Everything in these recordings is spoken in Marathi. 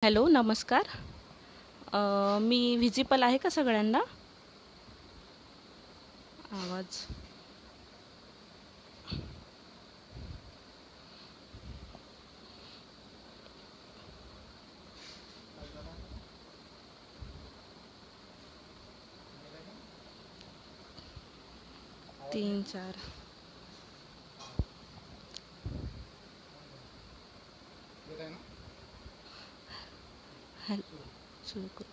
हॅलो, नमस्कार. मी व्हिजिबल आहे का सगळ्यांना? आवाज 3-4. हॅलो, सुरू करू.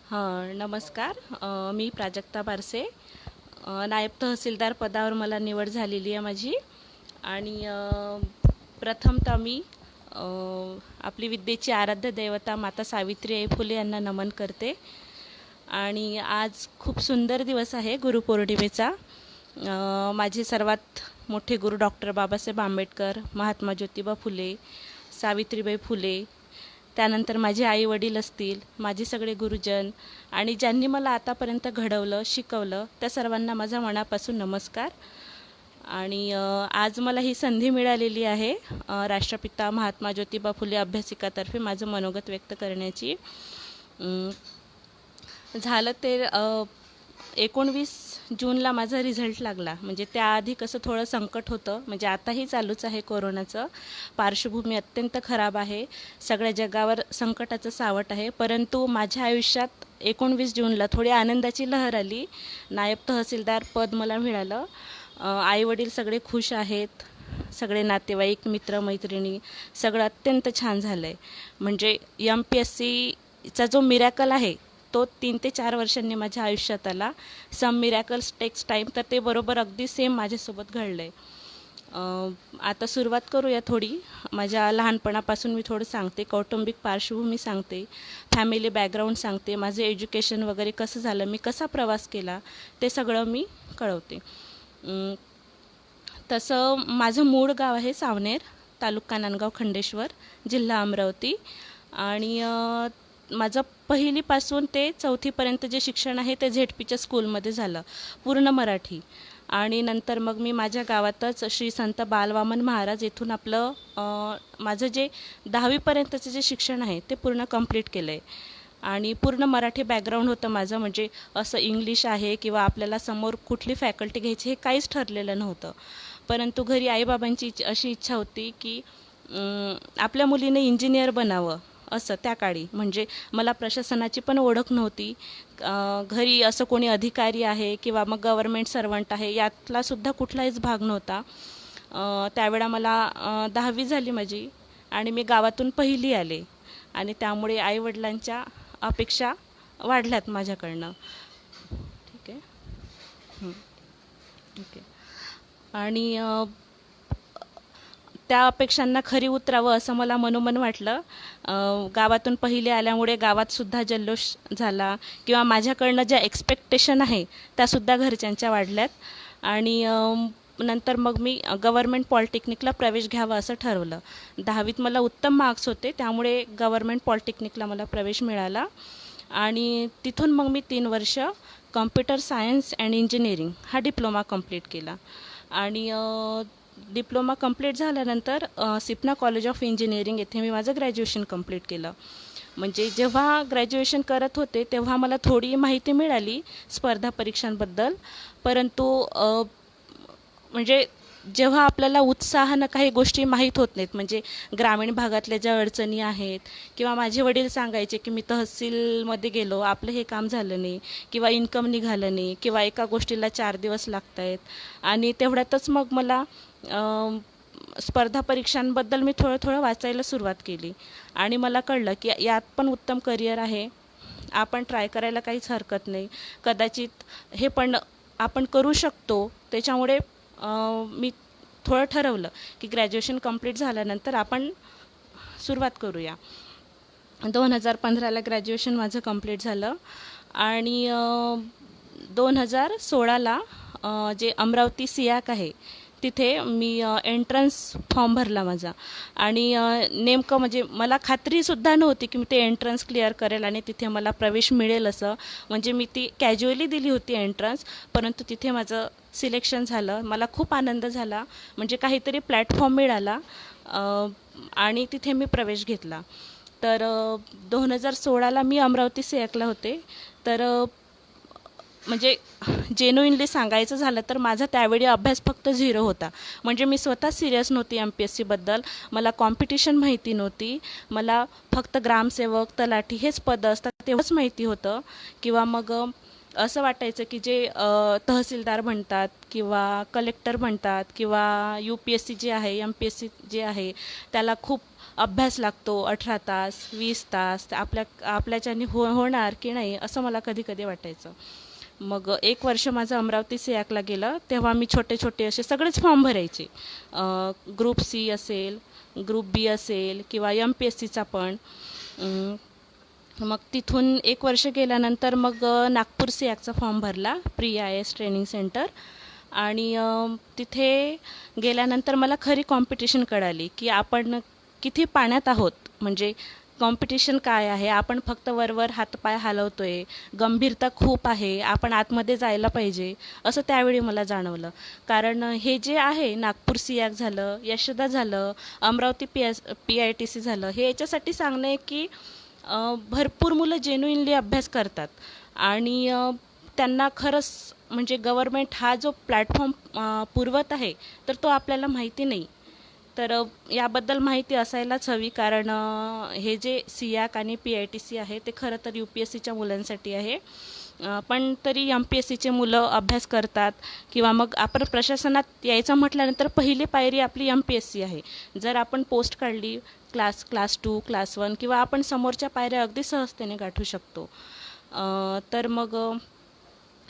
हां, नमस्कार. मी प्राजक्ता बारसे. नायब तहसीलदार पदावर मला निवड झालेली आहे माझी. आणि प्रथमतः मी आपली विद्येची आराध्य दैवता माता सावित्रीबाई फुले यांना नमन करते. आणि आज खूप सुंदर दिवस आहे गुरुपौर्णिमेचा. माझे सर्वात मोठे गुरु डॉक्टर बाबासाहेब आंबेडकर, महात्मा ज्योतिबा फुले, सावित्रीबाई फुले, त्यानंतर माझे आई वडील असतील, माझे सगळे गुरुजन आणि ज्यांनी मला आतापर्यंत घडवलं, शिकवलं, त्या सर्वांना माझा मनापासून नमस्कार. आणि आज मला ही संधी मिळालेली आहे राष्ट्रपिता महात्मा ज्योतिबा फुले अभ्यासिकातर्फे माझं मनोगत व्यक्त करण्याची. झालं ते 19 जूनला माझा रिझल्ट लागला. म्हणजे त्याआधी कसं थोडं संकट होतं, म्हणजे आताही चालूच आहे. कोरोनाचं पार्श्वभूमी अत्यंत खराब आहे, सगळ्या जगावर संकटाचं सावट आहे. परंतु माझ्या आयुष्यात 19 जूनला थोडी आनंदाची लहर आली. नायब तहसीलदार पद मला मिळालं. आईवडील सगळे खुश आहेत, सगळे नातेवाईक, मित्र मैत्रिणी, सगळं अत्यंत छान झालं आहे. म्हणजे MPSCचा जो मिरॅकल आहे तो 3 ते 4 वर्षांनी माझ्या आयुष्यात आला. सम मिरॅकल्स टेक्स टाईम, तर ते बरोबर अगदी सेम माझ्यासोबत घडलं आहे. आता सुरुवात करूया थोडी. माझ्या लहानपणापासून मी थोडं सांगते, कौटुंबिक पार्श्वभूमी सांगते, फॅमिली बॅकग्राऊंड सांगते, माझं एज्युकेशन वगैरे कसं झालं, मी कसा प्रवास केला, ते सगळं मी कळवते. तसं माझं मूळ गाव आहे सावनेर, तालुका नांदगाव खंडेश्वर, जिल्हा अमरावती. आणि माझं पहिलीपासून ते 4थीपर्यंत जे शिक्षण आहे ते झेडपीच्या स्कूलमध्ये झालं, पूर्ण मराठी. आणि नंतर मग मी माझ्या गावातच श्री संत बालवामन महाराज येथून आपलं माझं जे 10वीपर्यंतचं जे शिक्षण आहे ते पूर्ण कंप्लीट केलं आहे. आणि पूर्ण मराठी बॅकग्राऊंड होतं माझं. म्हणजे असं इंग्लिश आहे किंवा आपल्याला समोर कुठली फॅकल्टी घ्यायची हे काहीच ठरलेलं नव्हतं. परंतु घरी आईबाबांची अशी इच्छा होती की आपल्या मुलीने इंजिनियर बनावं, असं त्या काळी. म्हणजे मला प्रशासनाची पण ओळख नव्हती. घरी असं कोणी अधिकारी आहे किंवा मग गव्हर्मेंट सर्वंट आहे यातलासुद्धा कुठलाहीच भाग नव्हता. त्यावेळा मला 10वी झाली माझी आणि मी गावातून पहिली आले. आणि त्यामुळे आईवडिलांच्या अपेक्षा वाढल्यात माझ्याकडनं. ठीक आहे. ठीक आहे. आणि त्या अपेक्षांना खरी उतरावं असं मला मनोमन वाटलं. गावातून पहिले आल्यामुळे गावातसुद्धा जल्लोष झाला किंवा माझ्याकडनं ज्या एक्सपेक्टेशन आहे त्यासुद्धा घरच्यांच्या वाढल्यात. आणि नंतर मग मी गव्हर्मेंट पॉलिटेक्निकला प्रवेश घ्यावा असं ठरवलं. 10वीत मला उत्तम मार्क्स होते, त्यामुळे गव्हर्मेंट पॉलिटेक्निकला मला प्रवेश मिळाला. आणि तिथून मग मी 3 वर्ष कॉम्प्युटर सायन्स अँड इंजिनिअरिंग हा डिप्लोमा कंप्लीट केला. आणि डिप्लोमा कंप्लीट झाल्यानंतर सिपना कॉलेज ऑफ इंजिनिअरिंग येथे मी माझं ग्रॅज्युएशन कंप्लीट केलं. म्हणजे जेव्हा ग्रॅज्युएशन करत होते तेव्हा मला थोडी माहिती मिळाली स्पर्धा परीक्षांबद्दल. परंतु म्हणजे जेव्हा आपल्याला उत्साहानं काही गोष्टी माहीत होत नाहीत, म्हणजे ग्रामीण भागातल्या ज्या अडचणी आहेत किंवा माझे वडील सांगायचे की मी तहसीलमध्ये गेलो, आपलं हे काम झालं नाही किंवा इन्कम निघालं नाही किंवा एका गोष्टीला 4 दिवस लागत आहेत. आणि तेवढ्यातच मग मला स्पर्धा परीक्षांबद्दल मी थोडं वाचायला सुरुवात केली. आणि मला कळलं की यात पण उत्तम करिअर आहे, आपण ट्राय करायला काहीच हरकत नाही, कदाचित हे पण आपण करू शकतो. त्याच्यामुळे मी थोडं ठरवलं की ग्रॅज्युएशन कंप्लीट झाल्यानंतर आपण सुरुवात करूया. 2015ला ग्रॅज्युएशन माझं कंप्लीट झालं. आणि 2016ला जे अमरावती सियाक आहे तिथे मी एंट्रन्स फॉर्म भरला माझा. आणि नेमकं म्हणजे मला खात्रीसुद्धा नव्हती की मी ते एंट्रन्स क्लिअर करेल आणि तिथे मला प्रवेश मिळेल असं. म्हणजे मी ती कॅज्युअली दिली होती एंट्रन्स, परंतु तिथे माझं सिलेक्शन झालं. मला खूप आनंद झाला, म्हणजे काहीतरी प्लॅटफॉर्म मिळाला आणि तिथे मी प्रवेश घेतला. तर 2016ला मी अमरावती सियाकला होते. तर म्हणजे जेन्युइनली सांगायचं झालं तर माझा त्यावेळी अभ्यास फक्त 0 होता. म्हणजे मी स्वतः सिरियस नव्हती MPSCबद्दल. मला कॉम्पिटिशन माहिती नव्हती. मला फक्त ग्रामसेवक, तलाठी हेच पदं असतात तेवढंच माहिती होतं. किंवा मग असं वाटायचं की जे तहसीलदार बनतात किंवा कलेक्टर बनतात किंवा UPSC जे आहे, MPSC जे आहे, त्याला खूप अभ्यास लागतो. 18 तास, 20 तास आपल्याच्याने होणार की नाही असं मला कधी कधी वाटायचं. मग 1 वर्ष माझं अमरावती सियाकला गेलं. तेव्हा मी छोटे छोटे असे सगळेच फॉर्म भरायचे. ग्रुप C असेल, ग्रुप B असेल किंवा MPSCचा पण. मग तिथून 1 वर्ष गेल्यानंतर मग नागपूर सियाकचा फॉर्म भरला, प्री IAS ट्रेनिंग सेंटर. आणि तिथे गेल्यानंतर मला खरी कॉम्पिटिशन कळाली की आपण किती पाण्यात आहोत. म्हणजे कॉम्पिटिशन काय आहे, आपण फक्त वरवर हातपाय हलवतोय, गंभीरता खूप आहे, आपण आतमध्ये जायला पाहिजे असं त्यावेळी मला जाणवलं. कारण हे जे आहे नागपूर सियाक झालं, यशोदा झालं, अमरावती PITC झालं, हे याच्यासाठी सांगणं आहे की भरपूर मुलं जेन्युइनली अभ्यास करतात आणि त्यांना खरंच म्हणजे गव्हर्मेंट हा जो प्लॅटफॉर्म पुरवत आहे तर तो आपल्याला माहिती नाही. तर याबद्दल माहिती असायलाच हवी. कारण हे जे सियाक आणि PITC आहे ते खरं तर UPSCच्या मुलांसाठी आहे. पण तरी MPSCचे मुलं अभ्यास करतात. किंवा मग आपण प्रशासनात यायचं म्हटल्यानंतर पहिली पायरी आपली MPSC आहे. जर आपण पोस्ट काढली क्लास 2, क्लास 1 किंवा आपण समोरच्या पायऱ्या अगदी सहजतेने गाठू शकतो. तर मग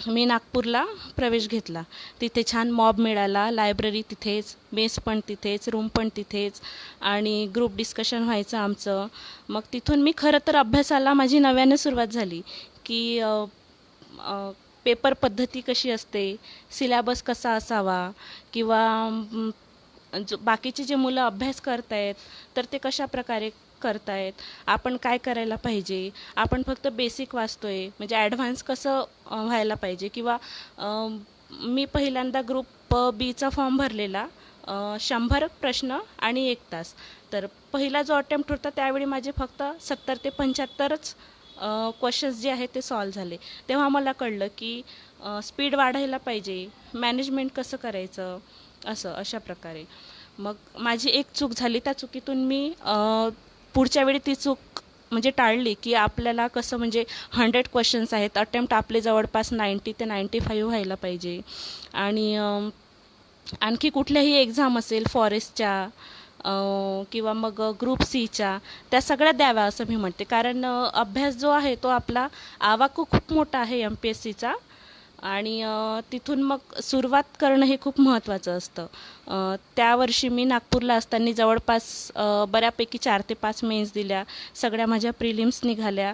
मी नागपूरला प्रवेश घेतला. तिथे छान मॉब मिळाला, लायब्ररी तिथेच, मेस पण तिथेच, रूम पण तिथेच आणि ग्रुप डिस्कशन व्हायचं आमचं. मग तिथून मी खरं तर अभ्यासाला माझी नव्याने सुरुवात झाली की पेपर पद्धती कशी असते, सिलॅबस कसा असावा किंवा जो बाकीचे जे मुलं अभ्यास करतायत तर ते कशा प्रकारे करतायत, आपण काय करायला पाहिजे, आपण फक्त बेसिक वाचतोय म्हणजे ॲडव्हान्स कसं व्हायला पाहिजे. किंवा मी पहिल्यांदा ग्रुप Bचा फॉर्म भरलेला, 100 प्रश्न आणि 1 तास. तर पहिला जो अटेम्प्ट होता त्यावेळी माझे फक्त 70 ते 75च क्वेश्चन्स जे आहेत ते सॉल्व झाले. तेव्हा मला कळलं की स्पीड वाढायला पाहिजे, मॅनेजमेंट कसं करायचं अशा प्रकारे. मग माझी एक चूक झाली, त्या चुकीतून मी पुढच्या वेळी ती चूक म्हणजे टाळली की आपल्याला कसं म्हणजे 100 क्वेश्चन्स आहेत, अटेम्प्ट आपले जवळपास 90 ते 95 व्हायला पाहिजे. आणि आणखी कुठल्याही एक्झाम असेल फॉरेस्टच्या किंवा मग ग्रुप Cच्या, त्या सगळ्या द्याव्या असं मी म्हणते. कारण अभ्यास जो आहे तो आपला आवाका खूप मोठा आहे MPSCचा आणि तिथून मग सुरुवात करणं हे खूप महत्त्वाचं असतं. त्या वर्षी मी नागपूरला असताना जवळपास बऱ्यापैकी 4 ते 5 मेन्स दिल्या. सगळ्या माझ्या प्रिलिम्स निघाल्या.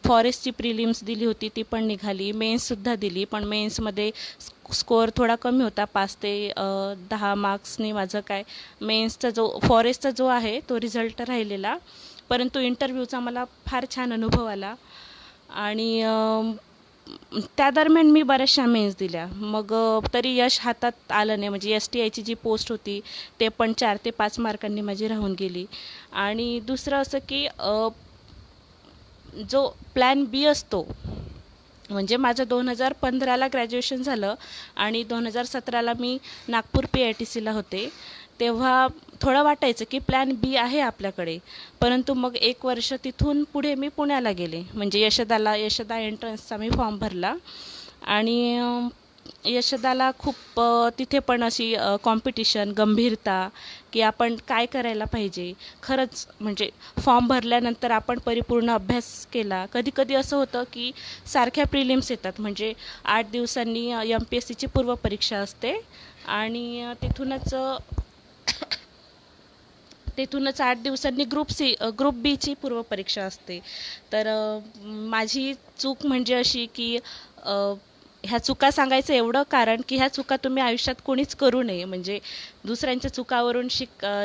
फॉरेस्टची प्रिलिम्स दिली होती ती पण निघाली, मेन्ससुद्धा दिली. पण मेन्समध्ये स्कोअर थोडा कमी होता, 5 ते 10 मार्क्सनी माझं काय मेन्सचा जो फॉरेस्टचा जो आहे तो रिझल्ट राहिलेला. परंतु इंटरव्ह्यूचा मला फार छान अनुभव आला आणि त्या दरम्यान मी बऱ्याचशा मेन्स दिल्या. मग तरी यश हातात आलं नाही. म्हणजे STIची जी पोस्ट होती ते पण 4 ते 5 मार्कांनी माझी राहून गेली. आणि दुसरं असं की जो प्लॅन B असतो, म्हणजे माझं 2015ला ग्रॅज्युएशन झालं आणि 2017ला मी नागपूर PITCला होते. तेव्हा थोडं वाटायचं की प्लॅन B आहे आपल्याकडे. परंतु मग 1 वर्ष तिथून पुढे मी पुण्याला गेले. म्हणजे यशदा एंट्रन्सचा मी फॉर्म भरला आणि यशदाला खूप तिथे पण अशी कॉम्पिटिशन, गंभीरता की आपण काय करायला पाहिजे. खरंच म्हणजे फॉर्म भरल्यानंतर आपण परिपूर्ण अभ्यास केला. कधी कधी असं होतं की सारख्या प्रिलिम्स येतात. म्हणजे 8 दिवसांनी MPSCची पूर्वपरीक्षा असते आणि तिथूनच 8 दिवसांनी ग्रुप Bची पूर्वपरीक्षा असते. तर माझी चूक म्हणजे अशी की ह्या चुका सांगायचं एवढं कारण की ह्या चुका तुम्ही आयुष्यात कोणीच करू नये. म्हणजे दुसऱ्यांच्या चुकावरून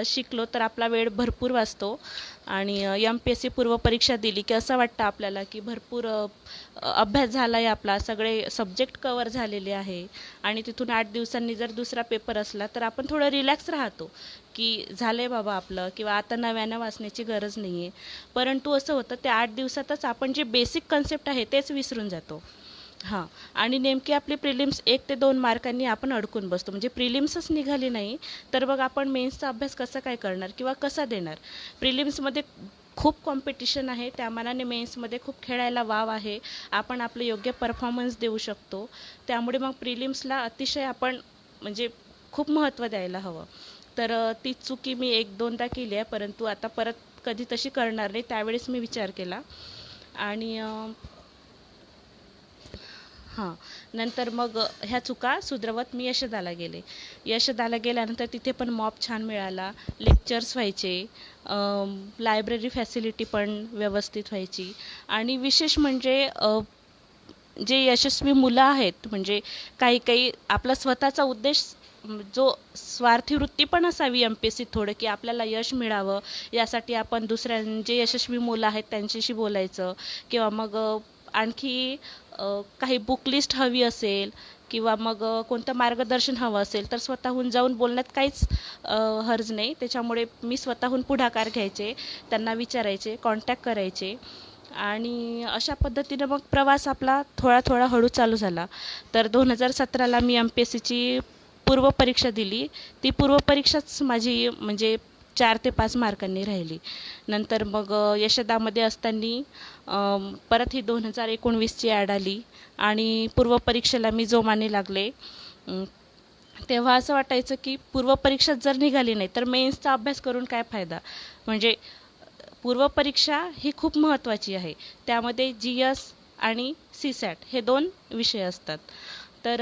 शिकलो तर आपला वेळ भरपूर वाचतो. आणि MPSC पूर्वपरीक्षा दिली की असं वाटतं आपल्याला की भरपूर अभ्यास झाला आहे आपला, सगळे सब्जेक्ट कवर झालेले आहे. आणि तिथून 8 दिवसांनी जर दुसरा पेपर असला तर आपण थोडं रिलॅक्स राहतो की झालं आहे बाबा आपलं, किंवा आता नव्यानं वाचण्याची गरज नाही आहे. परंतु असं होतं त्या 8 दिवसातच आपण जे बेसिक कन्सेप्ट आहे तेच विसरून जातो. हां, आणि नेमकी आपली प्रिलिम्स 1 ते 2 मार्कांनी आपण अडकून बसतो. म्हणजे प्रिलिम्सच निघाली नाही तर मग आपण मेन्सचा अभ्यास कसा काय करणार किंवा कसा देणार. प्रिलिम्समध्ये खूप कॉम्पिटिशन आहे, त्या मानाने मेन्समध्ये खूप खेळायला वाव आहे. आपण आपलं योग्य परफॉर्मन्स देऊ शकतो. त्यामुळे मग प्रिलिम्सला अतिशय आपण म्हणजे खूप महत्त्व द्यायला हवं. तर ती चुकी मी 1-2दा केली आहे, परंतु आता परत कधी तशी करणार नाही. त्यावेळेस मी विचार केला. आणि हां, नंतर मग ह्या चुका सुधरवत मी यशदाला गेले. यशदाला गेल्यानंतर तिथे पण मॉप छान मिळाला, लेक्चर्स व्हायचे, लायब्ररी फॅसिलिटी पण व्यवस्थित व्हायची. आणि विशेष म्हणजे जे यशस्वी मुलं आहेत, म्हणजे काही काही आपला स्वतःचा उद्देश, जो स्वार्थी वृत्ती पण असावी MPSC थोडं, की आपल्याला यश मिळावं यासाठी आपण जे यशस्वी मुलं आहेत त्यांच्याशी बोलायचं, किंवा मग आणखी काही बुक लिस्ट हवी असेल किंवा मग कोणतं मार्गदर्शन हवं असेल तर स्वतःहून जाऊन बोलण्यात काहीच हर्ज नाही. त्याच्यामुळे मी स्वतःहून पुढाकार घ्यायचे, त्यांना विचारायचे, कॉन्टॅक्ट करायचे. आणि अशा पद्धतीनं मग प्रवास आपला थोडा थोडा हळू चालू झाला. तर 2017ला मी MPSCची पूर्वपरीक्षा दिली. ती पूर्वपरीक्षाच माझी म्हणजे 4 ते 5 मार्कांनी राहिली. नंतर मग यशदामध्ये असताना परत ही 2019ची ॲड आली आणि पूर्वपरीक्षेला मी जोमाने लागले. तेव्हा असं वाटायचं की पूर्वपरीक्षा जर निघाली नाही तर मेन्सचा अभ्यास करून काय फायदा. म्हणजे पूर्वपरीक्षा ही खूप महत्त्वाची आहे. त्यामध्ये GS आणि CSAT हे 2 विषय असतात. तर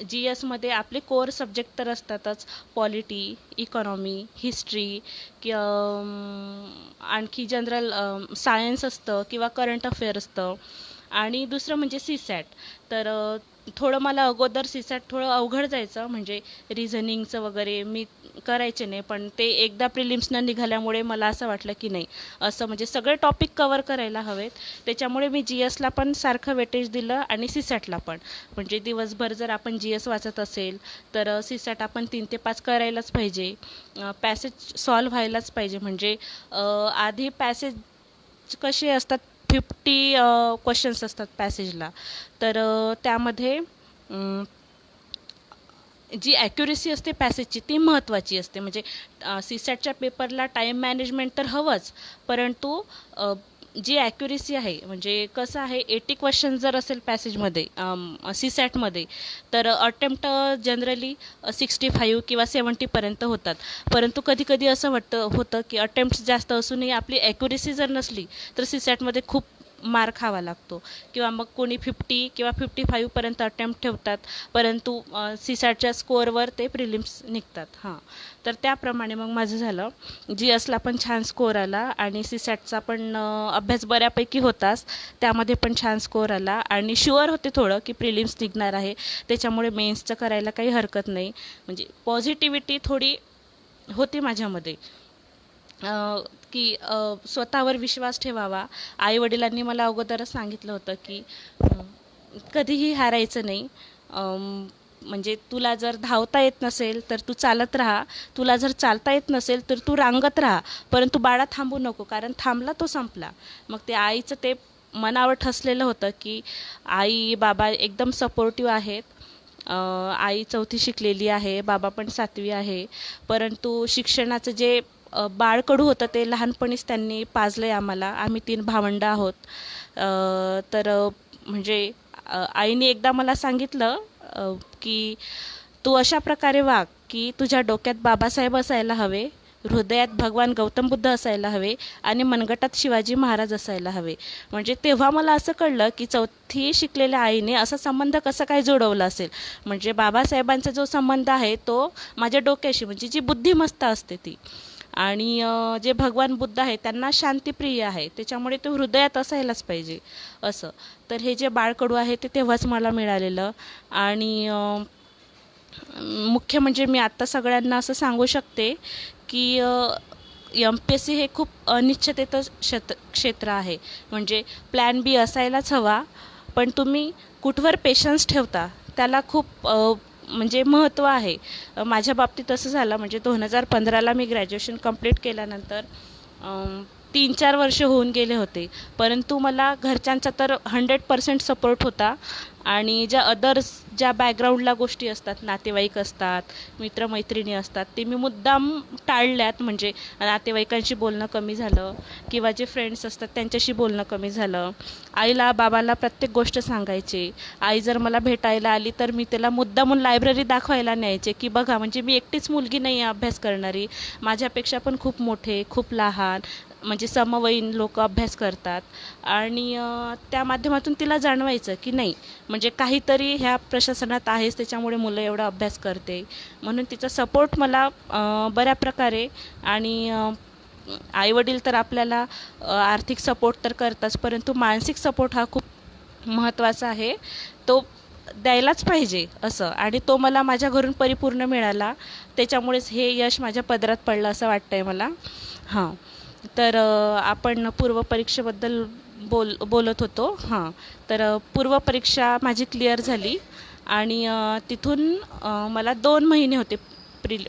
GSमध्ये आपले कोर सब्जेक्ट तर असतातच, पॉलिटी, इकॉनॉमी, हिस्ट्री, कि आणखी जनरल सायन्स असतं किंवा करंट अफेअर असतं. आणि दुसरं म्हणजे CSAT. तर थोडं मला अगोदर CSAT थोडं अवघड जायचं, म्हणजे रिझनिंगचं वगैरे मी करायचे नाही. पण ते एकदा प्रिलिम्स न निघाल्यामुळे मला असं वाटलं की नाही, असं म्हणजे सगळे टॉपिक कवर करायला हवेत. त्याच्यामुळे मी GSला पण सारखं वेटेज दिलं आणि CSATला पण. म्हणजे दिवसभर जर आपण GS वाचत असेल तर CSAT आपण 3 ते 5 करायलाच पाहिजे. पॅसेज सॉल्व व्हायलाच पाहिजे. म्हणजे आधी पॅसेज कसे असतात, 50 क्वेश्चन्स असतात पॅसेजला. तर त्यामध्ये जी ॲक्युरेसी असते पॅसेजची ती महत्त्वाची असते. म्हणजे CSATच्या पेपरला टाईम मॅनेजमेंट तर हवंच, परंतु जी ॲक्युरेसी आहे, म्हणजे कसं आहे, 80 क्वेश्चन जर असेल पॅसेजमध्ये CSATमध्ये तर अटेम्प्ट जनरली 65 किंवा 70पर्यंत होतात. परंतु कधी कधी असं होतं की अटेम्प्ट जास्त असूनही आपली ॲक्युरेसी जर नसली तर CSATमध्ये खूप मार खावा लागतो. किंवा मग कोणी 50 किंवा 55पर्यंत अटेम्प्ट ठेवतात, परंतु CSATच्या स्कोअरवर ते प्रिलिम्स निघतात. तर त्याप्रमाणे मग माझं झालं. GSला पण छान स्कोअर आला आणि CSATचा पण अभ्यास बऱ्यापैकी होताच, त्यामध्ये पण छान स्कोअर आला. आणि शुअर होते थोडं की प्रिलिम्स निघणार आहे, त्याच्यामुळे मेन्सचं करायला काही हरकत नाही. म्हणजे पॉझिटिव्हिटी थोडी होती माझ्यामध्ये, की स्वतःवर विश्वास ठेवावा. आईवडिलांनी मला अगोदरच सांगितलं होतं की कधीही हारायचं नाही. म्हणजे तुला जर धावता येत नसेल तर तू चालत राहा, तुला जर चालता येत नसेल तर तू रांगत राहा, परंतु बाळा थांबू नको, कारण थांबला तो संपला. मग ते आईचं ते मनावर ठसलेलं होतं की आई बाबा एकदम सपोर्टिव्ह आहेत. आई 4थी शिकलेली आहे, बाबा पण 7वी आहे. परंतु शिक्षणाचं जे बाळकडू होतं ते लहानपणीच त्यांनी पाजलं आहे आम्हाला. आम्ही 3 भावंडं आहोत. तर म्हणजे आईने एकदा मला सांगितलं की तू अशा प्रकारे वाग की तुझ्या डोक्यात बाबासाहेब असायला हवे, हृदयात भगवान गौतम बुद्ध असायला हवे आणि मनगटात शिवाजी महाराज असायला हवे. म्हणजे तेव्हा मला असं कळलं की 4थी शिकलेल्या आईने असा संबंध कसा काय जोडवला असेल. म्हणजे बाबासाहेबांचा जो संबंध आहे तो माझ्या डोक्याशी, म्हणजे जी बुद्धिमत्ता असते ती. आणि जे भगवान बुद्ध आहे त्यांना शांतिप्रिय आहे, त्याच्यामुळे ते हृदयात असायलाच पाहिजे असं. तर हे जे बाळकडू आहे ते तेव्हाच मला मिळालेलं. आणि मुख्य म्हणजे मी आत्ता सगळ्यांना असं सांगू शकते की MPSC हे खूप अनिश्चिततेचं क्षेत्र आहे. म्हणजे प्लॅन बी असायलाच हवा, पण तुम्ही कुठवर पेशन्स ठेवता त्याला खूप म्हणजे महत्त्व आहे. माझ्या बाबतीत असं झालं, म्हणजे 2015ला मी ग्रॅज्युएशन कंप्लीट केल्यानंतर 3-4 वर्ष होऊन गेले होते, परंतु मला घरच्यांचा तर 100% सपोर्ट होता. आणि ज्या अदर्स ज्या बॅकग्राऊंडला गोष्टी असतात, नातेवाईक असतात, मित्रमैत्रिणी असतात, ते मी मुद्दाम टाळल्यात. म्हणजे नातेवाईकांशी बोलणं कमी झालं किंवा जे फ्रेंड्स असतात त्यांच्याशी बोलणं कमी झालं. आईला बाबाला प्रत्येक गोष्ट सांगायचे. आई जर मला भेटायला आली तर मी त्याला मुद्दामून लायब्ररी दाखवायला न्यायचे की बघा, म्हणजे मी एकटीच मुलगी नाही आहे अभ्यास करणारी, माझ्यापेक्षा पण खूप मोठे, खूप लहान, म्हणजे समवयीन लोक अभ्यास करतात. आणि त्या माध्यमातून तिला जाणवायचं की नाही, म्हणजे काहीतरी ह्या प्रशासनात आहेच, त्याच्यामुळे मुलं एवढा अभ्यास करते. म्हणून तिचा सपोर्ट मला बऱ्या प्रकारे. आणि आईवडील तर आपल्याला आर्थिक सपोर्ट तर करतात, परंतु मानसिक सपोर्ट हा खूप महत्त्वाचा आहे, तो द्यायलाच पाहिजे असं. आणि तो मला माझ्या घरून परिपूर्ण मिळाला, त्याच्यामुळेच हे यश माझ्या पदरात पडलं असं वाटतं आहे मला. हां, तर आपण पूर्वपरीक्षेबद्दल बोलत होतो. हां, तर पूर्वपरीक्षा माझी क्लिअर झाली. आणि तिथून मला 2 महिने होते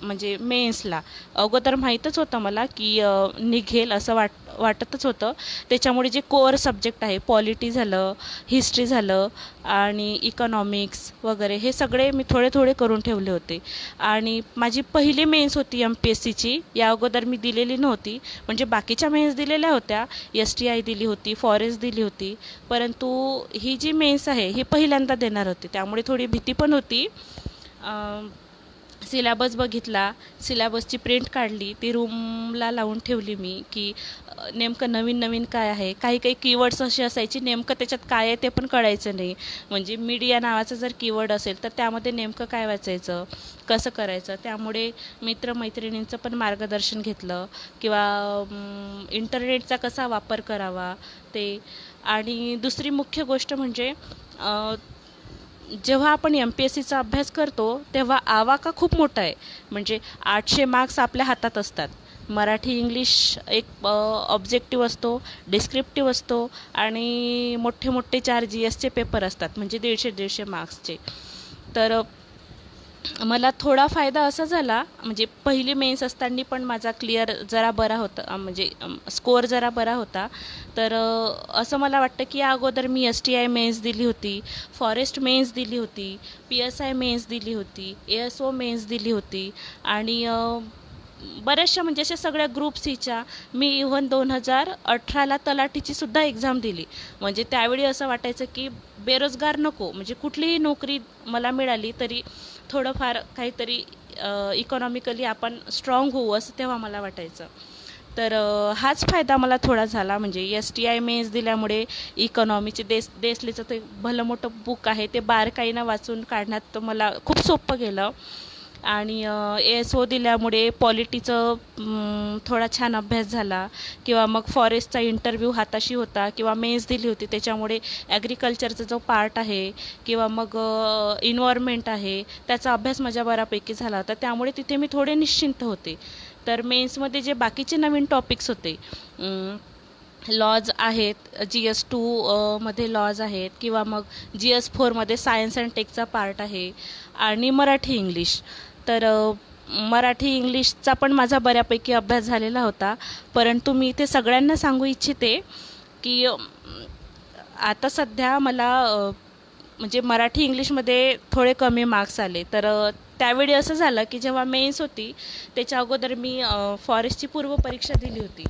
म्हणजे मेन्सला. अगोदर माहीतच होतं मला की निघेल असं वाटतच होतं. त्याच्यामुळे जे कोअर सब्जेक्ट आहे, पॉलिटी झालं, हिस्ट्री झालं आणि इकॉनॉमिक्स वगैरे, हे सगळे मी थोडे थोडे करून ठेवले होते. आणि माझी पहिली मेन्स होती MPSCची, या अगोदर मी दिलेली नव्हती. म्हणजे बाकीच्या मेन्स दिलेल्या होत्या, STI दिली होती, फॉरेस्ट दिली होती, परंतु ही जी मेन्स आहे ही पहिल्यांदा देणार होती, त्यामुळे थोडी भीती पण होती. सिलॅबस बघितला, सिलॅबसची प्रिंट काढली, ती रूमला लावून ठेवली मी की नेमकं नवीन नवीन काय आहे. काही काही कीवर्ड्स असे असायचे, नेमकं त्याच्यात काय आहे ते पण कळायचं नाही. म्हणजे मीडिया नावाचा जर कीवर्ड असेल तर त्यामध्ये नेमकं काय वाचायचं, कसं करायचं. त्यामुळे मित्रमैत्रिणींचं पण मार्गदर्शन घेतलं किंवा इंटरनेटचा कसा वापर करावा ते. आणि दुसरी मुख्य गोष्ट म्हणजे जेव्हा आपण MPSCचा अभ्यास करतो तेव्हा आवाका खूप मोठा आहे. म्हणजे 800 मार्क्स आपल्या हातात असतात. मराठी इंग्लिश एक ऑब्जेक्टिव्ह असतो, डिस्क्रिप्टिव्ह असतो आणि मोठे मोठे 4 GSचे पेपर असतात, म्हणजे 150-150 मार्क्सचे. तर मला थोडा फायदा असा झाला, म्हणजे पहिली मेन्स असताना पण माझा क्लिअर जरा बरा होता, म्हणजे स्कोअर जरा बरा होता. तर असं मला वाटतं की या अगोदर मी STI मेन्स दिली होती, फॉरेस्ट मेन्स दिली होती, PSI मेन्स दिली होती, ASO मेन्स दिली होती. आणि बऱ्याचशा म्हणजे अशा सगळ्या ग्रुप सीच्या मी इव्हन 2018ला तलाठीची सुद्धा एक्झाम दिली. म्हणजे त्यावेळी असं वाटायचं की बेरोजगार नको, म्हणजे कुठलीही नोकरी मला मिळाली तरी थोडंफार काहीतरी इकॉनॉमिकली आपण स्ट्रॉंग होऊ असं तेव्हा मला वाटायचं. तर हाच फायदा मला थोडा झाला. म्हणजे STI मेन्स दिल्यामुळे इकॉनॉमीचे देसलेचं ते भलं मोठं बुक आहे ते बारकाईनं वाचून काढण्यात तर मला खूप सोपं गेलं. आणि ASO दिल्यामुळे पॉलिटीचं थोडा छान अभ्यास झाला. किंवा मग फॉरेस्टचा इंटरव्ह्यू हाताशी होता, किंवा मेन्स दिली होती त्याच्यामुळे ॲग्रिकल्चरचा जो पार्ट आहे किंवा मग इन्व्हायरमेंट आहे त्याचा अभ्यास माझ्या बऱ्यापैकी झाला होता, त्यामुळे तिथे मी थोडे निश्चिंत होते. तर मेन्समध्ये जे बाकीचे नवीन टॉपिक्स होते, लॉज आहेत, GS2 मध्ये लॉज आहेत, किंवा मग GS4मध्ये सायन्स अँड टेकचा पार्ट आहे, आणि मराठी इंग्लिश. तर मराठी इंग्लिशचा पण माझा बऱ्यापैकी अभ्यास झालेला होता. परंतु मी इथे सगळ्यांना सांगू इच्छिते की आता सध्या मला म्हणजे मराठी इंग्लिशमध्ये थोडे कमी मार्क्स आले. तर त्यावेळी असं झालं की जेव्हा मेन्स होती त्याच्या अगोदर मी फॉरेस्टची पूर्वपरीक्षा दिली होती.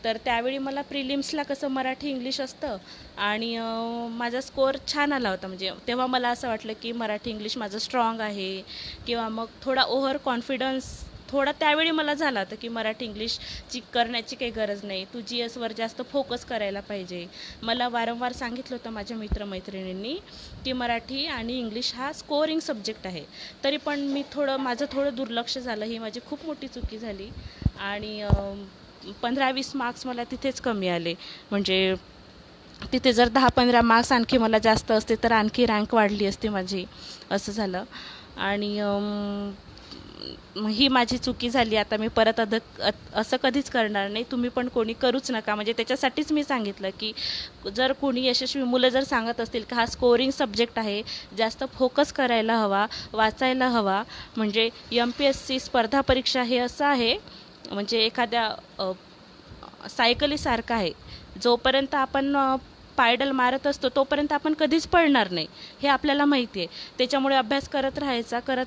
तर त्यावेळी मला प्रिलिम्सला कसं मराठी इंग्लिश असतं आणि माझा स्कोअर छान आला होता. म्हणजे तेव्हा मला असं वाटलं की मराठी इंग्लिश माझं स्ट्रॉंग आहे, किंवा मग थोडा ओव्हर कॉन्फिडन्स थोडा त्यावेळी मला झालं होतं की मराठी इंग्लिशची करण्याची काही गरज नाही, तू GSवर जास्त फोकस करायला पाहिजे. मला वारंवार सांगितलं होतं माझ्या मित्रमैत्रिणींनी की मराठी आणि इंग्लिश हा स्कोरिंग सब्जेक्ट आहे. तरी पण माझं थोडं दुर्लक्ष झालं, ही माझी खूप मोठी चुकी झाली. आणि 15-20 मार्क्स मला तिथेच कमी आले. म्हणजे तिथे जर 10-15 मार्क्स आणखी मला जास्त असते तर आणखी रँक वाढली असती माझी, असं झालं. आणि ही माझी चुकी झाली. आता मी परत असं कधीच करणार नाही. तुम्ही पण कोणी करूच नका. म्हणजे त्याच्यासाठीच मी सांगितलं की जर कोणी यशस्वी मुलं जर सांगत असतील की हा स्कोरिंग सब्जेक्ट आहे, जास्त फोकस करायला हवा, वाचायला हवा. म्हणजे MPSC स्पर्धा परीक्षा हे असं आहे, म्हणजे एखाद्या सायकलीसारखं आहे. जोपर्यंत आपण पायडल मारत असतो तोपर्यंत आपण कधीच पळणार नाही, हे आपल्याला माहिती आहे. त्याच्यामुळे अभ्यास करत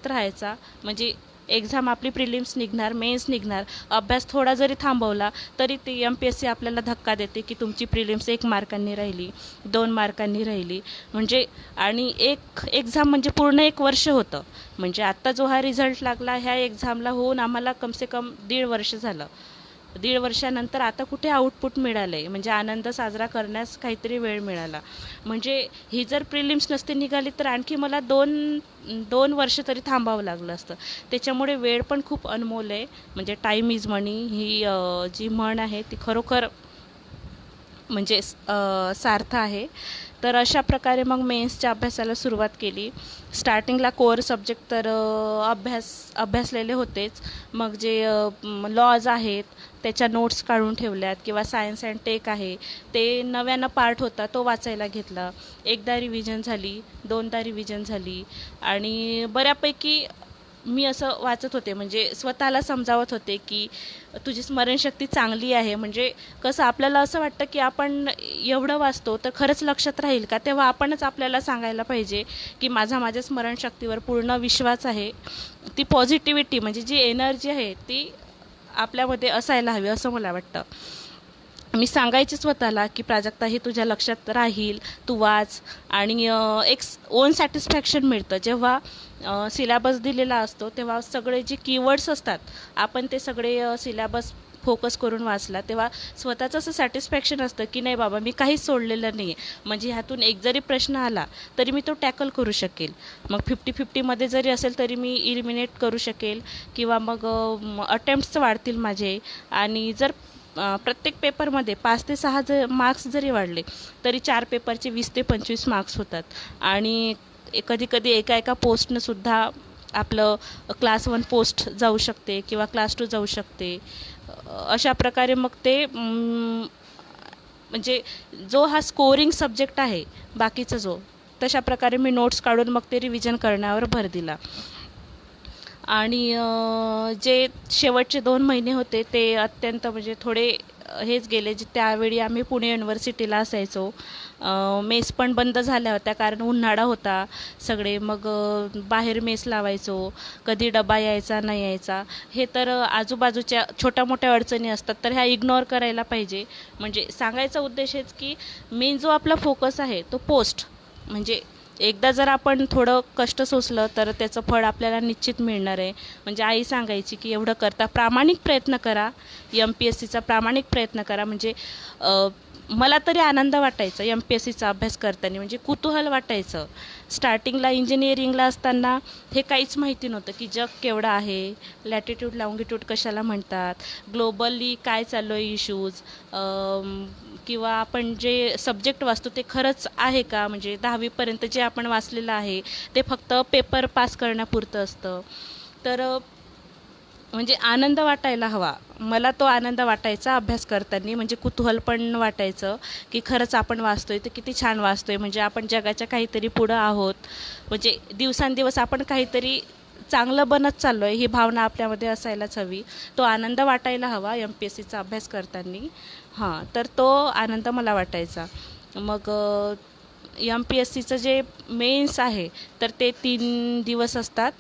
राहायचा. म्हणजे एक्झाम आपली प्रिलिम्स निघणार, मेन्स निघणार. अभ्यास थोडा जरी थांबवला तरी ते MPSC आपल्याला धक्का देते की तुमची प्रिलिम्स 1 मार्कांनी राहिली, 2 मार्कांनी राहिली. म्हणजे आणि एक एक्झाम म्हणजे पूर्ण 1 वर्ष होतं. म्हणजे आत्ता जो हा रिझल्ट लागला, ह्या एक्झामला होऊन आम्हाला कमसे कम 1.5 वर्ष झालं. 1.5 वर्षानंतर आता कुठे आउटपुट मिळालं आहे, म्हणजे आनंद साजरा करण्यास काहीतरी वेळ मिळाला. म्हणजे ही जर प्रिलिम्स नसते निघाली तर आणखी मला 2 वर्ष तरी थांबावं लागलं असतं. त्याच्यामुळे वेळ पण खूप अनमोल आहे. म्हणजे टाईम इज मनी ही जी म्हण आहे ती खरोखर म्हणजे सार्थ आहे. तर अशा प्रकारे मग मेन्सच्या अभ्यासाला सुरुवात केली. स्टार्टिंगला कोअर सब्जेक्ट तर अभ्यासलेले होतेच. मग जे लॉज आहेत त्याच्या नोट्स काढून ठेवल्यात, किंवा सायन्स अँड टेक आहे ते नव्यानं पार्ट होता तो वाचायला घेतला. एकदा रिव्हिजन झाली, 2दा रिव्हिजन झाली. आणि बऱ्यापैकी मी असं वाचत होते, म्हणजे स्वतःला समजावत होते की तुझी स्मरणशक्ती चांगली आहे. म्हणजे कसं आपल्याला असं वाटतं की आपण एवढं वाचतो तर खरंच लक्षात राहील का, तेव्हा आपणच आपल्याला सांगायला पाहिजे की माझ्या स्मरणशक्तीवर पूर्ण विश्वास आहे. ती पॉझिटिव्हिटी म्हणजे जी एनर्जी आहे ती आपल्यामध्ये असायला हवी असं मला वाटतं. मी सांगायचे स्वतःला की प्राजक्ता हे तुझ्या लक्षात राहील, तू वाच. आणि एक ओन सॅटिस्फॅक्शन मिळतं जेव्हा सिलॅबस दिलेला असतो तेव्हा सगळे जे कीवर्ड्स असतात आपण ते सगळे सिलॅबस फोकस करून वाचला तेव्हा स्वतःचं असं सॅटिस्फॅक्शन असतं की नाही बाबा मी काहीच सोडलेलं नाही आहे. म्हणजे ह्यातून एक जरी प्रश्न आला तरी मी तो टॅकल करू शकेल. मग 50-50मध्ये जरी असेल तरी मी इलिमिनेट करू शकेल, किंवा मग अटेम्प्ट्स वाढतील माझे. आणि जर प्रत्येक पेपरमध्ये 5 ते 6 मार्क्स जरी वाढले तरी 4 पेपरचे 20 ते 25 मार्क्स होतात. आणि कधी एका पोस्टनंसुद्धा आपलं क्लास 1 पोस्ट जाऊ शकते किंवा क्लास 2 जाऊ शकते. अशा प्रकारे मग ते म्हणजे जो हा स्कोरिंग सब्जेक्ट आहे बाकीचा तशा प्रकारे मी नोट्स काढून मग ते रिव्हिजन करण्यावर भर दिला. आणि जे शेवटचे 2 महिने होते ते अत्यंत म्हणजे थोडे हेच गेले. जे त्यावेळी आम्ही पुणे युनिव्हर्सिटीला असायचो. मेस पण बंद झाल्या होत्या कारण उन्हाळा होता सगळे. मग बाहेर मेस लावायचो, कधी डबा यायचा नाही यायचा. हे तर आजूबाजूच्या छोट्या मोठ्या अडचणी असतात तर ह्या इग्नोर करायला पाहिजे. म्हणजे सांगायचा उद्देश हेच की मेन जो आपला फोकस आहे तो पोस्ट, म्हणजे एकदा जर आपण थोडं कष्ट सोसलं तर त्याचं फळ आपल्याला निश्चित मिळणार आहे. म्हणजे आई सांगायची की एवढं करता प्रामाणिक प्रयत्न करा, MPSCचा प्रामाणिक प्रयत्न करा. म्हणजे मला तरी आनंद वाटायचा MPSCचा अभ्यास करताना, म्हणजे कुतूहल वाटायचं. स्टार्टिंगला इंजिनिअरिंगला असताना हे काहीच माहिती नव्हतं की जग केवढं आहे, लॅटिट्यूड लॉंगिट्यूड कशाला म्हणतात, ग्लोबली काय चालू आहे इश्यूज, किंवा आपण जे सब्जेक्ट वाचतो ते खरंच आहे का. म्हणजे 10वीपर्यंत जे आपण वाचलेलं आहे ते फक्त पेपर पास करण्यापुरतं असतं. तर म्हणजे आनंद वाटायला हवा. मला तो आनंद वाटायचा अभ्यास करताना. म्हणजे कुतूहल पण वाटायचं की खरंच आपण वाचतोय तर किती छान वाचतोय, म्हणजे आपण जगाच्या काहीतरी पुढं आहोत, म्हणजे दिवसांदिवस आपण काहीतरी चांगलं बनत चाललो आहे ही भावना आपल्यामध्ये असायलाच हवी. तो आनंद वाटायला हवा MPSCचा अभ्यास करताना. तर तो आनंद मला वाटायचा. मग MPSCचं जे मेन्स आहे तर ते 3 दिवस असतात,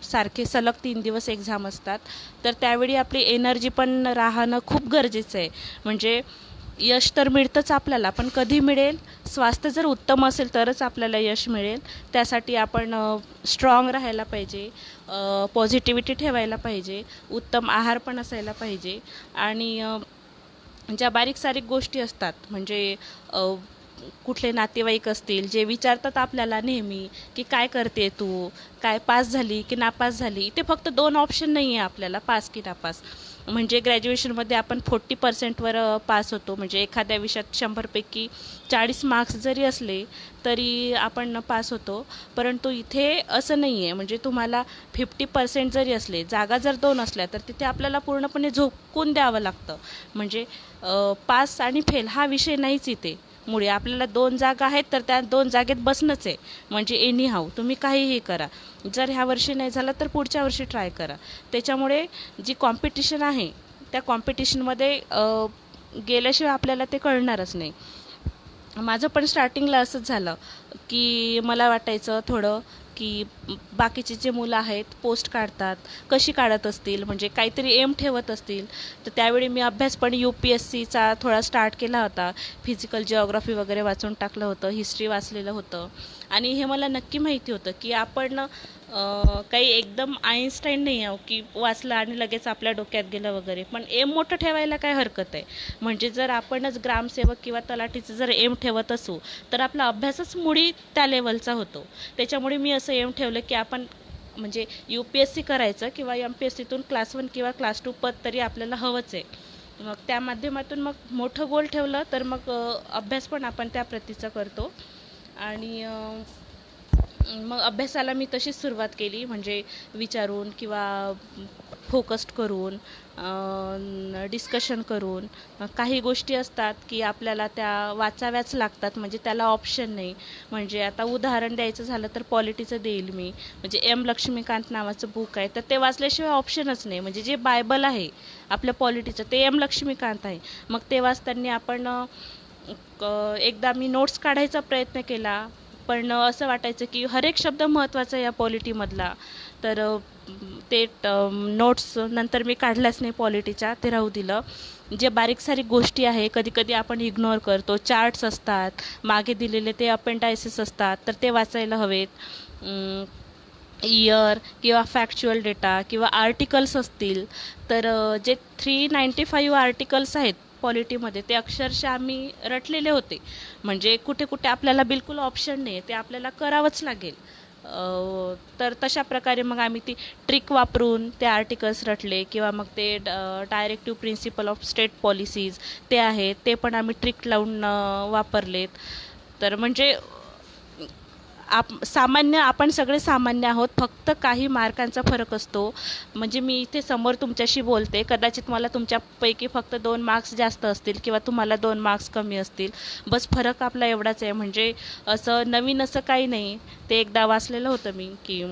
सारखे सलग 3 दिवस एक्झाम असतात. तर त्यावेळी आपली एनर्जी पण राहणं खूप गरजेचं आहे. म्हणजे यश तर मिळतंच आपल्याला, पण कधी मिळेल? स्वास्थ्य जर उत्तम असेल तरच आपल्याला यश मिळेल. त्यासाठी आपण स्ट्रॉंग राहायला पाहिजे, पॉझिटिव्हिटी ठेवायला पाहिजे, उत्तम आहार पण असायला पाहिजे आणि ज्या बारीक सारीक गोष्टी असतात म्हणजे कुठले नातेवाईक असतील जे विचारतात आपल्याला नेहमी की काय करते तू, काय पास झाली की नापास झाली. इथे फक्त 2 ऑप्शन नाही आहे आपल्याला, पास की नापास. म्हणजे ग्रॅज्युएशनमध्ये आपण 40%वर पास होतो, म्हणजे एखाद्या विषयात 100पैकी 40 मार्क्स जरी असले तरी आपण पास होतो. परंतु इथे असं नाही आहे, म्हणजे तुम्हाला 50% जरी असले, जागा जर 2 असल्या तर तिथे आपल्याला पूर्णपणे झोकून द्यावं लागतं. म्हणजे पास आणि फेल हा विषय नाहीच इथे. मुळे आपल्याला 2 जागा आहेत तर त्या 2 जागेत बसणंच आहे. म्हणजे एनी हाऊ तुम्ही काहीही करा, जर ह्या वर्षी नाही झालं तर पुढच्या वर्षी ट्राय करा. त्याच्यामुळे जी कॉम्पिटिशन आहे त्या कॉम्पिटिशनमध्ये गेल्याशिवाय आपल्याला ते कळणारच नाही. माझं पण स्टार्टिंगला असंच झालं की मला वाटायचं थोडं की बाकीचे जे मुलं आहेत पोस्ट काढतात, कशी काढत असतील, म्हणजे काहीतरी एम ठेवत असतील. तर त्यावेळी मी अभ्यास पण UPSCचा थोडा स्टार्ट केला होता. फिजिकल जिओग्राफी वगैरे वाचून टाकलं होतं, हिस्ट्री वाचलेलं होतं आणि हे मला नक्की माहिती होतं की आपण काही एकदम आईन्स्टाईन नाही आहो की वाचलं आणि लगेच आपल्या डोक्यात गेलं वगैरे. पण एम मोठं ठेवायला काय हरकत आहे. म्हणजे जर आपणच ग्रामसेवक किंवा तलाठीचं जर एम ठेवत असू तर आपला अभ्यासच मुळी त्या लेवलचा होतो. त्याच्यामुळे मी असं एम ठेवलं की आपण म्हणजे UPSC करायचं किंवा MPSCतून क्लास 1 किंवा क्लास 2 पद तरी आपल्याला हवंच आहे. मग त्या माध्यमातून मग मोठं गोल ठेवलं तर मग अभ्यास पण आपण त्या प्रतीचा करतो. आणि मग अभ्यासाला मी तशीच सुरुवात केली, म्हणजे विचारून किंवा फोकस्ड करून, डिस्कशन करून. काही गोष्टी असतात की आपल्याला त्या वाचाव्याच लागतात, म्हणजे त्याला ऑप्शन नाही. म्हणजे आता उदाहरण द्यायचं झालं तर पॉलिटीचं देईल मी. म्हणजे M लक्ष्मीकांत नावाचं बुक आहे, तर ते वाचल्याशिवाय ऑप्शनच नाही. म्हणजे जे बायबल आहे आपल्या पॉलिटीचं ते M लक्ष्मीकांत आहे. मग ते वाचताना आपण एकदा मी नोट्स काढायचा प्रयत्न केला, पण असं वाटायचं की हर एक शब्द महत्त्वाचा आहे या पॉलिटीमधला. तर ते नोट्स नंतर मी काढल्याच नाही पॉलिटीच्या, ते राहू दिलं. जे बारीक सारीक गोष्टी आहे कधी कधी आपण इग्नोर करतो. चार्ट्स असतात, मागे दिलेले ते अपेंडायसिस असतात, तर ते वाचायला हवेत. इयर किंवा फॅक्च्युअल डेटा किंवा आर्टिकल्स असतील तर जे 395 आर्टिकल्स आहेत पॉलिटीमध्ये ते अक्षरशः आम्ही रटलेले होते. म्हणजे कुठे कुठे आपल्याला बिलकुल ऑप्शन नाही, ते आपल्याला करावंच लागेल. तर तशा प्रकारे मग आम्ही ती ट्रिक वापरून ते आर्टिकल्स रटले किंवा मग ते directive principle of state policies ते आहेत ते पण आम्ही ट्रिक लावून वापरलेत. तर म्हणजे आपण सगळे सामान्य आहोत, फक्त काही मार्कांचा फरक असतो. म्हणजे मी इथे समोर तुमच्याशी बोलते, कदाचित मला तुमच्यापैकी फक्त 2 मार्क्स जास्त असतील किंवा तुम्हाला 2 मार्क्स कमी असतील, बस फरक आपला एवढाच आहे. म्हणजे असं नवीन असं काही नाही. ते एकदा वाचलेलं होतं मी की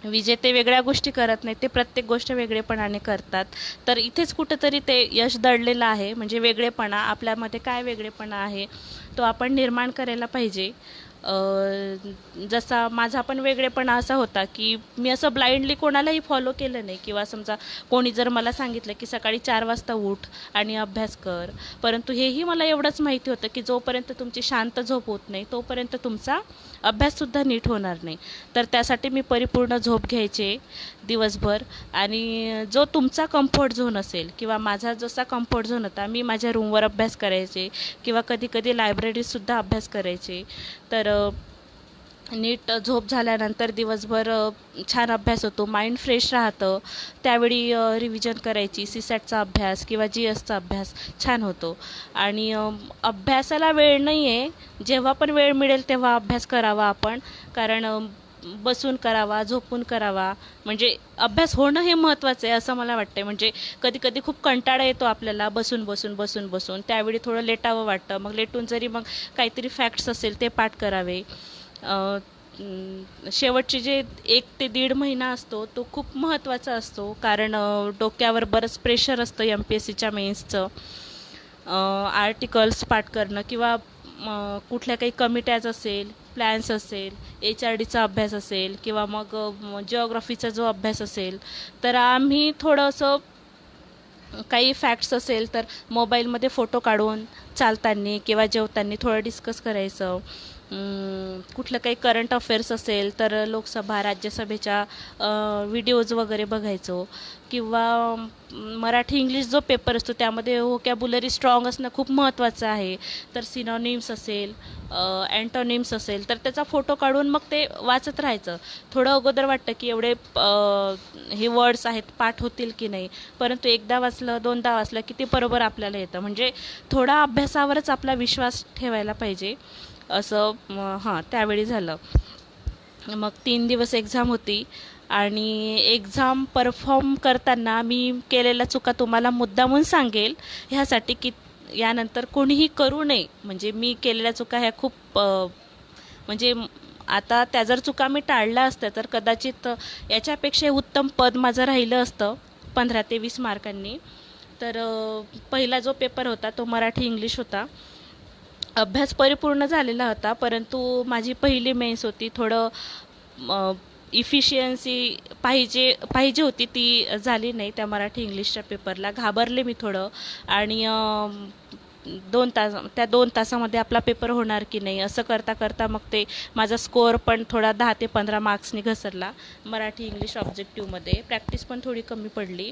विजेते वेगळ्या गोष्टी करत नाहीत, ते प्रत्येक गोष्ट वेगळेपणाने करतात. तर इथेच कुठंतरी ते यश दडलेलं आहे. म्हणजे वेगळेपणा, आपल्यामध्ये काय वेगळेपणा आहे तो आपण निर्माण करायला पाहिजे. जसा माझा पण वेगळेपणा असा होता की मी असं ब्लाइंडली कोणालाही फॉलो केलं नाही, किंवा समजा कोणी जर मला सांगितलं की सकाळी 4 वाजता उठ आणि अभ्यास कर, परंतु हेही मला एवढंच माहिती होतं की जोपर्यंत तुमची शांत झोप होत नाही तोपर्यंत तुमचा अभ्याससुद्धा नीट होणार नाही. तर त्यासाठी मी परिपूर्ण झोप घ्यायचे दिवसभर. आणि जो तुमचा कम्फर्ट झोन असेल किंवा माझा जसा कम्फर्ट झोन होता, मी माझ्या रूमवर अभ्यास करायचे किंवा कधी कधी लायब्ररीतसुद्धा अभ्यास करायचे. तर नीट झोप झाल्यानंतर दिवसभर छान अभ्यास होतो, माइंड फ्रेश राहतं. त्यावेळी रिव्हिजन करायची, CSATचा अभ्यास किंवा GSचा अभ्यास छान होतो. आणि अभ्यासाला वेळ नाही आहे, जेव्हा पण वेळ मिळेल तेव्हा अभ्यास करावा आपण. कारण बसून करावा, झोपून करावा, म्हणजे अभ्यास होणं हे महत्त्वाचं आहे असं मला वाटतं. म्हणजे कधी कधी खूप कंटाळा येतो आपल्याला बसून बसून बसून बसून, त्यावेळी थोडं लेटावं वाटतं. मग लेटून जरी मग काहीतरी फॅक्ट्स असेल ते पाठ करावे. शेवटचे जे 1 ते 1.5 महिना असतो तो खूप महत्त्वाचा असतो, कारण डोक्यावर बरंच प्रेशर असतं MPSCच्या मेन्सचं. आर्टिकल्स पाठ करणं किंवा कुठल्या काही कमिट्याज असेल, प्लॅन्स असेल, HRDचा अभ्यास असेल किंवा मग जिओग्राफीचा जो अभ्यास असेल, तर आम्ही थोडंसं काही फॅक्ट्स असेल तर मोबाईलमध्ये फोटो काढून चालताना किंवा जेवताना थोडं डिस्कस करायचं. कुठलं काही करंट अफेअर्स असेल तर लोकसभा राज्यसभेच्या व्हिडिओज वगैरे बघायचो. किंवा मराठी इंग्लिश जो पेपर असतो त्यामध्ये व्होकॅब्युलरी स्ट्रॉंग असणं खूप महत्त्वाचं आहे. तर सिनॉनिम्स असेल, अँटोनिम्स असेल तर त्याचा फोटो काढून मग ते वाचत राहायचं. थोडं अगोदर वाटतं की एवढे हे वर्ड्स आहेत पाठ होतील की नाही, परंतु एकदा वाचलं दोनदा वाचलं की ते बरोबर आपल्याला येतं. म्हणजे थोडा अभ्यासावरच आपला विश्वास ठेवायला पाहिजे असं त्यावेळी झालं. मग 3 दिवस एक्झाम होती आणि एक्झाम परफॉर्म करताना मी केलेल्या चुका तुम्हाला मुद्दामून सांगेल ह्यासाठी की यानंतर कोणीही करू नये. म्हणजे मी केलेल्या चुका ह्या खूप म्हणजे आता त्या जर चुका मी टाळल्या असत्या तर कदाचित याच्यापेक्षा उत्तम पद माझं राहिलं असतं 15 ते 20 मार्कांनी. तर पहिला जो पेपर होता तो मराठी इंग्लिश होता. अभ्यास परिपूर्ण झालेला होता, परंतु माझी पहिली मेन्स होती. थोडं इफिशियन्सी पाहिजे होती, ती झाली नाही त्या मराठी इंग्लिशच्या पेपरला. घाबरले मी थोडं आणि 2 तासामध्ये आपला पेपर होणार की नाही असं करता करता मग ते माझा स्कोअर पण थोडा 10 ते 15 मार्क्सनी घसरला मराठी इंग्लिश ऑब्जेक्टिव्हमध्ये. प्रॅक्टिस पण थोडी कमी पडली.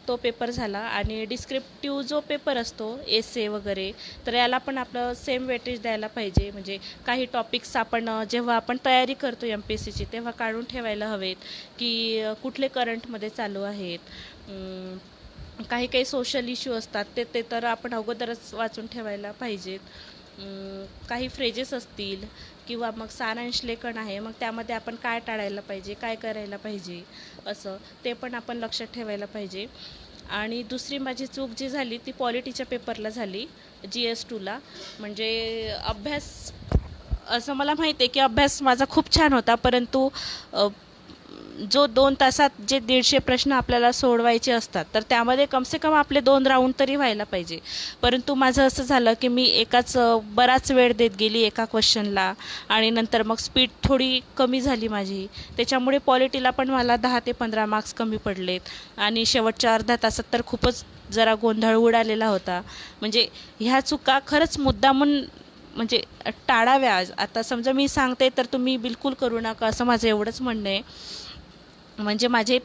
तो पेपर झाला. आणि डिस्क्रिप्टिव्ह जो पेपर असतो एसे वगैरे, तर याला पण आपलं सेम वेटेज द्यायला पाहिजे. म्हणजे काही टॉपिक्स आपण जेव्हा आपण तयारी करतो MPSCची तेव्हा काढून ठेवायला हवेत की कुठले करंटमध्ये चालू आहेत. काही सोशल इश्यू असतात ते तर आपण अगोदरच वाचून ठेवायला पाहिजेत. काही फ्रेजेस असतील किंवा मग सारांश लेखन आहे, मग त्यामध्ये आपण काय टाळायला पाहिजे, काय करायला पाहिजे असं ते पण आपण लक्षात ठेवायला पाहिजे. आणि दुसरी माझी चूक जी झाली ती पॉलिटीच्या पेपरला झाली, GS2ला. म्हणजे अभ्यास असं मला माहिती आहे की अभ्यास माझा खूप छान होता, परंतु जो 2 तासात जे 150 प्रश्न आपल्याला सोडवायचे असतात तर त्यामध्ये कमसे कम आपले 2 राऊंड तरी व्हायला पाहिजे. परंतु माझं असं झालं की मी बराच वेळ देत गेली एका क्वेश्चनला आणि नंतर मग स्पीड थोडी कमी झाली माझी. त्याच्यामुळे पॉलिटीला पण मला 10 ते 15 मार्क्स कमी पडलेत आणि शेवटच्या अर्ध्या तासात तर खूपच जरा गोंधळ उडालेला होता. म्हणजे ह्या चुका खरंच मुद्दामून म्हणजे टाळाव्या. आता समजा मी सांगते तर तुम्ही बिलकुल करू नका असं माझं एवढंच म्हणणं आहे. म्हणजे माझे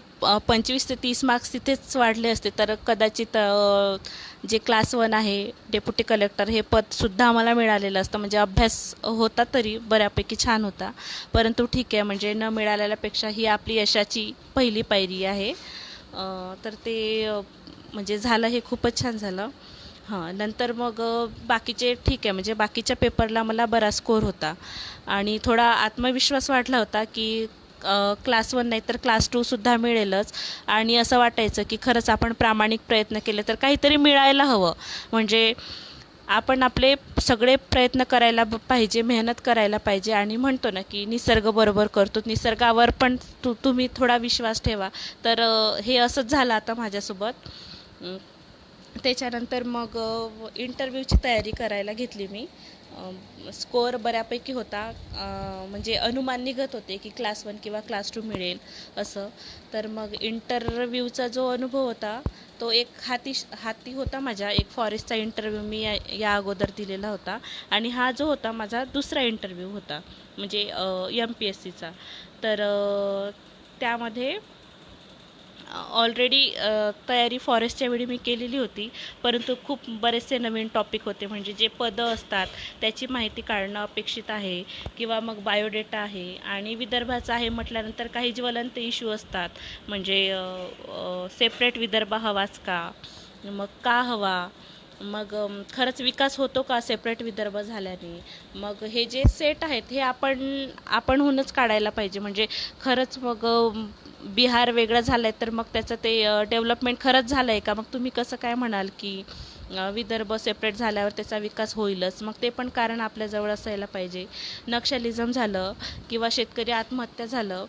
25 ते 30 मार्क्स तिथेच वाढले असते तर कदाचित जे क्लास 1 आहे डेप्युटी कलेक्टर हे पदसुद्धा आम्हाला मिळालेलं असतं. म्हणजे अभ्यास होता तरी बऱ्यापैकी छान होता, परंतु ठीक आहे म्हणजे न मिळालेल्यापेक्षा ही आपली यशाची पहिली पायरी आहे. तर ते म्हणजे झालं हे खूपच छान झालं. नंतर मग बाकीचे ठीक आहे म्हणजे बाकीच्या पेपरला मला बरा स्कोअर होता आणि थोडा आत्मविश्वास वाढला होता की क्लास 1 नाही तर क्लास 2सुद्धा मिळेलच. आणि असं वाटायचं की खरंच आपण प्रामाणिक प्रयत्न केले तर काहीतरी मिळायला हवं. म्हणजे आपण आपले सगळे प्रयत्न करायला पाहिजे, मेहनत करायला पाहिजे. आणि म्हणतो ना की निसर्ग बरोबर करतो, निसर्गावर पण तुम्ही थोडा विश्वास ठेवा. तर हे असंच झालं आता माझ्यासोबत. त्याच्यानंतर मग इंटरव्ह्यूची तयारी करायला घेतली मी. स्कोअर बऱ्यापैकी होता, म्हणजे अनुमान निघत होते की क्लास 1 किंवा क्लास 2 मिळेल असं. तर मग इंटरव्ह्यूचा जो अनुभव होता तो एक हाती होता माझ्या. एक फॉरेस्टचा इंटरव्ह्यू मी या अगोदर दिलेला होता आणि हा जो होता माझा दुसरा इंटरव्ह्यू होता म्हणजे MPSCचा. तर त्यामध्ये ऑलरेडी तयारी फॉरेस्टच्या वेळी मी केलेली होती, परंतु खूप बरेचसे नवीन टॉपिक होते. म्हणजे जे पदं असतात त्याची माहिती काढणं अपेक्षित आहे किंवा मग बायोडेटा आहे. आणि विदर्भाचा आहे म्हटल्यानंतर काही ज्वलंत इश्यू असतात. म्हणजे सेपरेट विदर्भ हवाच का, मग का हवा, मग खरंच विकास होतो का सेपरेट विदर्भ झाल्याने. मग हे जे सेट आहेत हे आपणहूनच काढायला पाहिजे. म्हणजे खरंच मग बिहार वेगळं झालं आहे तर मग त्याचं ते डेव्हलपमेंट खरंच झालं आहे का. मग तुम्ही कसं काय म्हणाल की विदर्भ सेपरेट झाल्यावर त्याचा विकास होईलच. मग ते पण कारण आपल्याजवळ असायला पाहिजे. नक्षलिझम झालं किंवा शेतकरी आत्महत्या झालं,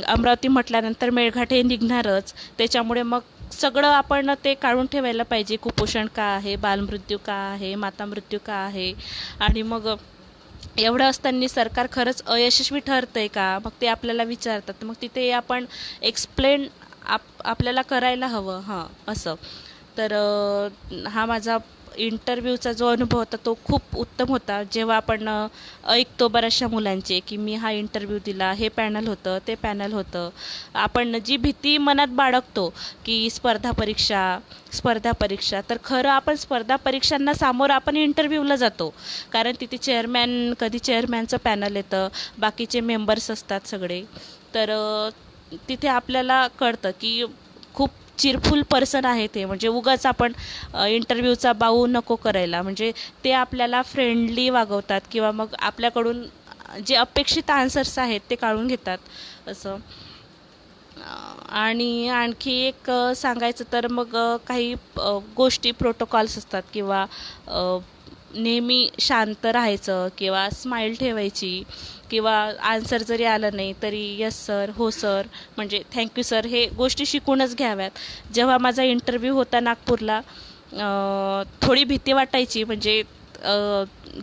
अमरावती म्हटल्यानंतर मेळघाट हे निघणारच. त्याच्यामुळे मग सगळं आपण ते काढून ठेवायला पाहिजे. कुपोषण का आहे, बालमृत्यू का आहे, मातामृत्यू का आहे. आणि मग एवढं असताना सरकार खरंच अयशस्वी ठरतं आहे का, मग ते आपल्याला विचारतात. मग तिथे आपण एक्सप्लेन आपल्याला करायला हवं हां असं. तर हा माझा इंटरव्ह्यूचा जो अनुभव होता तो खूप उत्तम होता. जेव्हा आपण ऐकतो बऱ्याचशा मुलांचे की मी हा इंटरव्ह्यू दिला, हे पॅनल होतं, ते पॅनल होतं. आपण जी भीती मनात बाळगतो की स्पर्धा परीक्षा, तर खरं आपण स्पर्धा परीक्षांना सामोरं आपण इंटरव्ह्यूला जातो. कारण तिथे कधी चेअरमॅनचं पॅनल येतं, बाकीचे मेंबर्स असतात सगळे. तर तिथे आपल्याला कळतं की खूप चिरफुल पर्सन आहे ते. म्हणजे उगाच आपण इंटरव्ह्यूचा बाऊ नको करायला. म्हणजे ते आपल्याला फ्रेंडली वागवतात किंवा मग आपल्याकडून जे अपेक्षित आन्सर्स आहेत ते काढून घेतात असं. आणि आणखी एक सांगायचं तर मग काही गोष्टी प्रोटोकॉल्स असतात किंवा नेहमी शांत राहायचं किंवा स्माईल ठेवायची किंवा आन्सर जरी आलं नाही तरी यस सर, हो सर, म्हणजे थँक्यू सर, हे गोष्टी शिकूनच घ्याव्यात. जेव्हा माझा इंटरव्ह्यू होता नागपूरला, थोडी भीती वाटायची. म्हणजे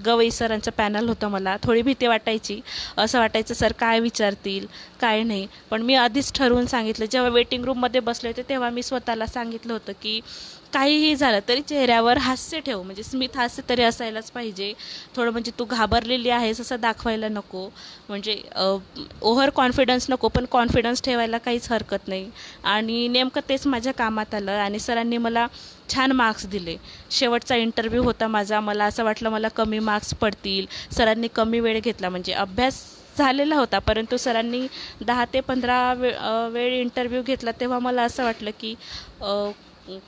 गवई सरांचं पॅनल होतं, मला थोडी भीती वाटायची. असं वाटायचं सर काय विचारतील काय नाही. पण मी आधीच ठरवून सांगितलं, जेव्हा वेटिंग रूममध्ये बसले होते तेव्हा मी स्वतःला सांगितलं होतं की काहीही झालं तरी चेहऱ्यावर हास्य ठेव, म्हणजे स्मित हास्य तरी असायलाच पाहिजे. थोडं म्हणजे तू घाबरलेली आहेस असं दाखवायला नको. म्हणजे ओव्हर कॉन्फिडन्स नको, पण कॉन्फिडन्स ठेवायला काहीच हरकत नाही. आणि नेमकं तेच माझ्या कामात आलं आणि सरांनी मला छान मार्क्स दिले. शेवटचा इंटरव्ह्यू होता माझा. मला असं वाटलं मला कमी मार्क्स पडतील. सरांनी कमी वेळ घेतला. म्हणजे अभ्यास झालेला होता परंतु सरांनी 10 ते 15 वेळ इंटरव्ह्यू घेतला. तेव्हा मला असं वाटलं की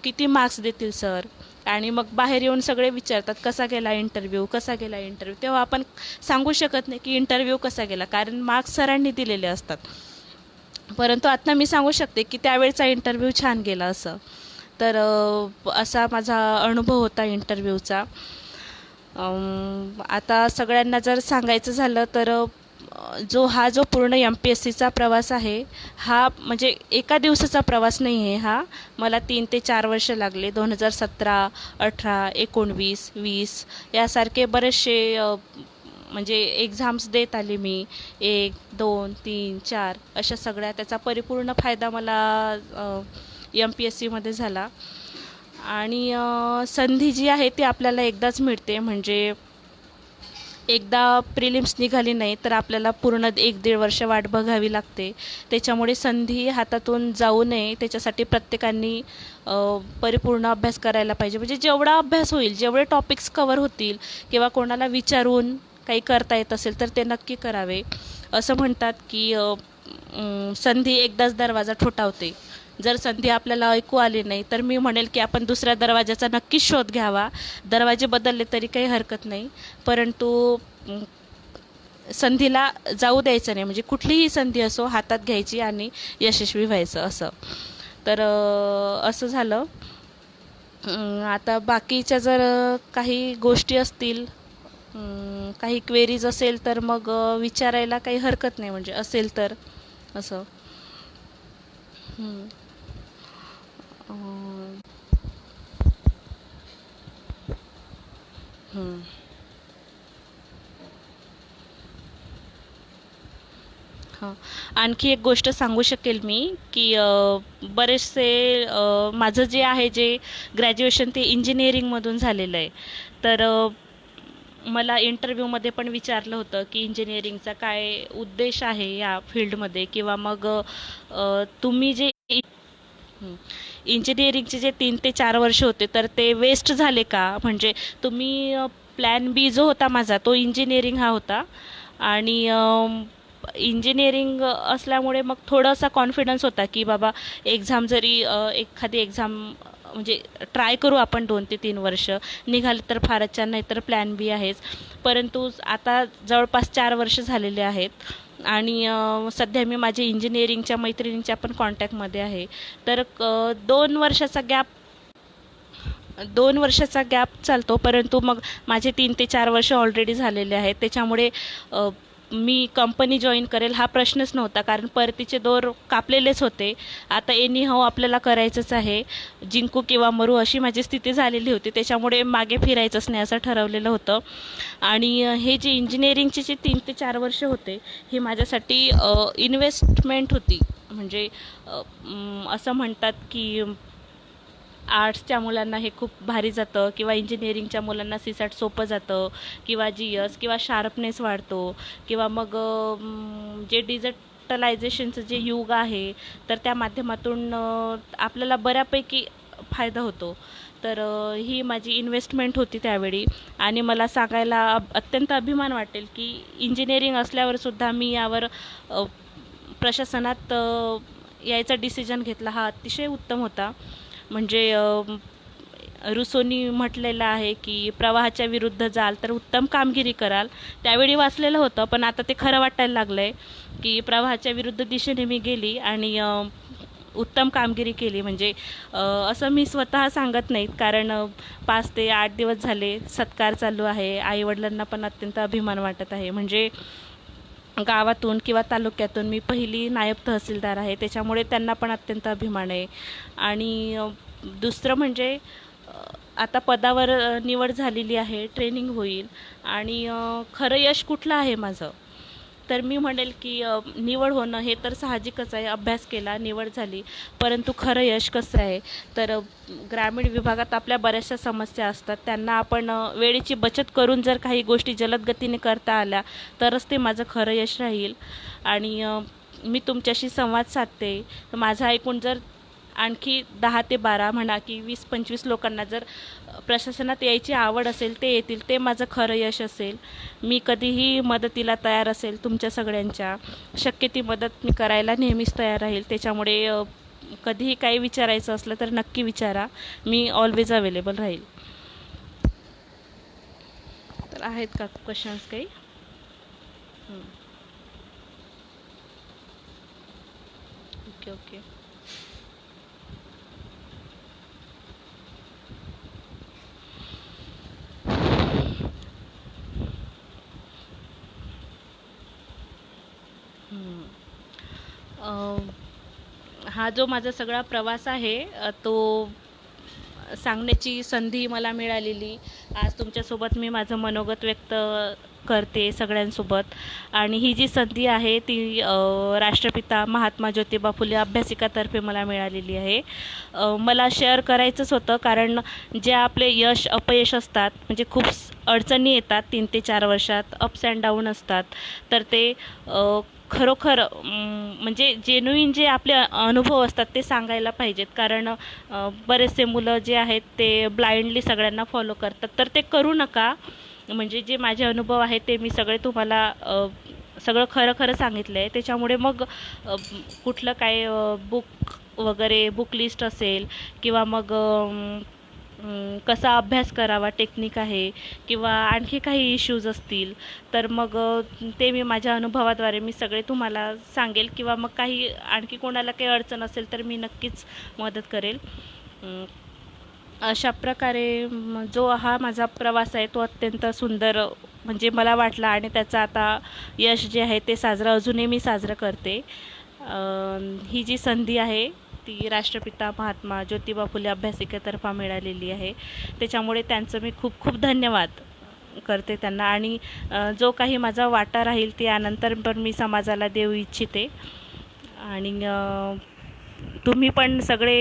किती मार्क्स देतील सर. आणि मग बाहेर येऊन सगळे विचारतात कसा गेला इंटरव्ह्यू, कसा गेला इंटरव्ह्यू. तेव्हा आपण सांगू शकत नाही की इंटरव्ह्यू कसा गेला, कारण मार्क्स सरांनी दिलेले असतात. परंतु आता मी सांगू शकते की त्यावेळचा इंटरव्ह्यू छान गेला असं. तर असा माझा अनुभव होता इंटरव्ह्यूचा. आता सगळ्यांना जर सांगायचं झालं तर जो पूर्ण MPSCचा प्रवास आहे हा म्हणजे एका दिवसाचा प्रवास नाही आहे हा. मला 3 ते 4 वर्ष लागले. 2017, 18, 19, 20 यासारखे बरेचसे म्हणजे एक्झाम्स देत आले मी. 1, 2, 3, 4 अशा सगळ्या. त्याचा परिपूर्ण फायदा मला MPSCमध्ये झाला. आणि संधी जी आहे ती आपल्याला एकदाच मिळते. म्हणजे एकदा प्रिलिम्स निघाली नाही तर आपल्याला पूर्ण 1-1.5 वर्ष वाट बघावी लागते. त्याच्यामुळे संधी हातातून जाऊ नये त्याच्यासाठी प्रत्येकाने परिपूर्ण अभ्यास करायला पाहिजे. म्हणजे जेवढा अभ्यास होईल, जेवढे टॉपिक्स कवर होतील किंवा कोणाला विचारून काही करता येत असेल तर ते नक्की करावे. असं म्हणतात की संधी एकदाच दरवाजा ठोठावते. जर संधी आपल्याला ऐकू आली नाही तर मी म्हणेल की आपण दुसऱ्या दरवाजाचा नक्कीच शोध घ्यावा. दरवाजे बदलले तरी काही हरकत नाही, परंतु संधीला जाऊ द्यायचं नाही. म्हणजे कुठलीही संधी असो हातात घ्यायची आणि यशस्वी व्हायचं असं. तर असं झालं. आता बाकीच्या जर काही गोष्टी असतील, काही क्वेरीज असेल तर मग विचारायला काही हरकत नाही. म्हणजे असेल तर असं. हां, आणखी एक गोष्ट सांगू शकेल मी की बरेचसे माझं जे आहे जे ग्रॅज्युएशन ते इंजिनिअरिंगमधून झालेलं आहे. तर मला इंटरव्ह्यूमध्ये पण विचारलं होतं की इंजिनिअरिंगचा काय उद्देश आहे या फील्डमध्ये, किंवा मग तुम्ही जे इंजिनिअरिंगचे जे 3 ते 4 वर्ष होते तर ते वेस्ट झाले का. म्हणजे तुम्ही प्लॅन बी जो होता माझा तो इंजिनिअरिंग हा होता. आणि इंजिनिअरिंग असल्यामुळे मग थोडासा कॉन्फिडन्स होता की बाबा एक्झाम जरी एखादी एक्झाम म्हणजे ट्राय करू आपण 2 ते 3 वर्ष, निघाले तर फारच छान, नाही तर प्लॅन बी आहेच. परंतु आता जवळपास 4 वर्ष झालेले आहेत आणि सध्या मी माझ्या इंजिनिअरिंगच्या मैत्रिणींच्या पण कॉन्टॅक्टमध्ये आहे. तर 2 वर्षाचा गॅप चालतो, परंतु मग माझे 3 ते 4 वर्ष ऑलरेडी झालेले आहेत. त्याच्यामुळे मी कंपनी जॉईन करेल हा प्रश्नच नव्हता, कारण परतीचे दोर कापलेलेच होते. आता एनी हाऊ आपल्याला करायचंच आहे, जिंकू किंवा मरू अशी माझी स्थिती झालेली होती. त्याच्यामुळे मागे फिरायचंच नाही असं ठरवलेलं होतं. आणि हे जे इंजिनिअरिंगचे जे 3 ते 4 वर्ष होते हे माझ्यासाठी इन्व्हेस्टमेंट होती. म्हणजे असं म्हणतात की आर्ट्सच्या मुलांना हे खूप भारी जातं, किंवा इंजिनिअरिंगच्या मुलांना सीसॅट सोपं जातं, किंवा जीएस किंवा शार्पनेस वाढतो, किंवा मग जे डिजिटलायझेशनचं जे युग आहे तर त्या माध्यमातून आपल्याला बऱ्यापैकी फायदा होतो. तर ही माझी इन्व्हेस्टमेंट होती त्यावेळी. आणि मला सांगायला अत्यंत अभिमान वाटेल की इंजिनिअरिंग असल्यावरसुद्धा मी यावर प्रशासनात यायचा डिसिजन घेतला हा अतिशय उत्तम होता. म्हणजे रुसोनी म्हटलेलं आहे की प्रवाहाच्या विरुद्ध जाल तर उत्तम कामगिरी कराल. त्यावेळी वाचलेलं होतं, पण आता ते खरं वाटायला लागलं आहे की प्रवाहाच्या विरुद्ध दिशेने मी गेली आणि उत्तम कामगिरी केली. म्हणजे असं मी स्वतः सांगत नाहीत, कारण 5 ते 8 दिवस झाले सत्कार चालू आहे. आईवडिलांना पण अत्यंत अभिमान वाटत आहे. म्हणजे गावातून किंवा तालुक्यातून मी पहिली नायब तहसीलदार आहे, त्याच्यामुळे त्यांना पण अत्यंत अभिमान आहे. आणि दुसरं म्हणजे आता पदावर निवड झालेली आहे, ट्रेनिंग होईल. आणि खरं यश कुठलं आहे माझं, तर मी म्हणेल की निवड होणं हे तर साहजिकच आहे. अभ्यास केला, निवड झाली. परंतु खरं यश कसं आहे, तर ग्रामीण विभागात आपल्या बऱ्याचशा समस्या असतात. त्यांना आपण वेळेची बचत करून जर काही गोष्टी जलद गतीने करता आल्या तरच ते माझं खरं यश राहील. आणि मी तुमच्याशी संवाद साधते, माझं ऐकून जर आणखी 10 ते 12 म्हणा की 20-25 लोकांना जर प्रशासनात यायची आवड असेल ते येतील, ते माझं खरं यश असेल. मी कधीही मदतीला तयार असेल तुमच्या सगळ्यांच्या. शक्य ती मदत मी करायला नेहमीच तयार राहील. त्याच्यामुळे कधीही काही विचारायचं असलं तर नक्की विचारा, मी ऑलवेज अवेलेबल राहील. तर आहेत का क्वेश्चन्स काही? Okay okay. हा जो माझा सगळा प्रवास आहे तो सांगण्याची संधी मला मिळालेली. आज तुमच्यासोबत मी माझं मनोगत व्यक्त करते सगळ्यांसोबत. आणि ही जी संधी आहे ती राष्ट्रपिता महात्मा ज्योतिबा फुले अभ्यासिकातर्फे मला मिळालेली आहे. मला शेअर करायचंच होतं, कारण जे आपले यश अपयश असतात, म्हणजे खूप अडचणी येतात 3 ते 4 वर्षात, अप्स अँड डाऊन असतात. तर ते खरोखर म्हणजे जेन्युइन जे आपले अनुभव असतात ते सांगायला पाहिजेत. कारण बरेचसे मुलं जे आहेत ते ब्लाइंडली सगळ्यांना फॉलो करतात, तर ते करू नका. म्हणजे जे माझे अनुभव आहेत ते मी सगळे तुम्हाला सगळं खरं खरं सांगितलं आहे. त्याच्यामुळे मग कुठलं काय बुक वगैरे बुक लिस्ट असेल, किंवा मग कसा अभ्यास करावा टेक्निक आहे, किंवा आणखी काही इश्यूज असतील तर मग ते मी माझ्या अनुभवाद्वारे मी सगळे तुम्हाला सांगेल. किंवा मग काही आणखी कोणाला काही अडचण असेल तर मी नक्कीच मदत करेल. अशा प्रकारे जो हा माझा प्रवास आहे तो अत्यंत सुंदर म्हणजे मला वाटला. आणि त्याचं आता यश जे आहे ते अजूनही मी साजरं करते. ही जी संधी आहे ती राष्ट्रपिता महात्मा ज्योतिबा फुले अभ्यासिकेतर्फे मिळालेली आहे. त्याच्यामुळे त्यांचं मी खूप खूप धन्यवाद करते त्यांना. आणि जो काही माझा वाटा राहील ते यानंतर पण मी समाजाला देऊ इच्छिते. आणि तुम्ही पण सगळे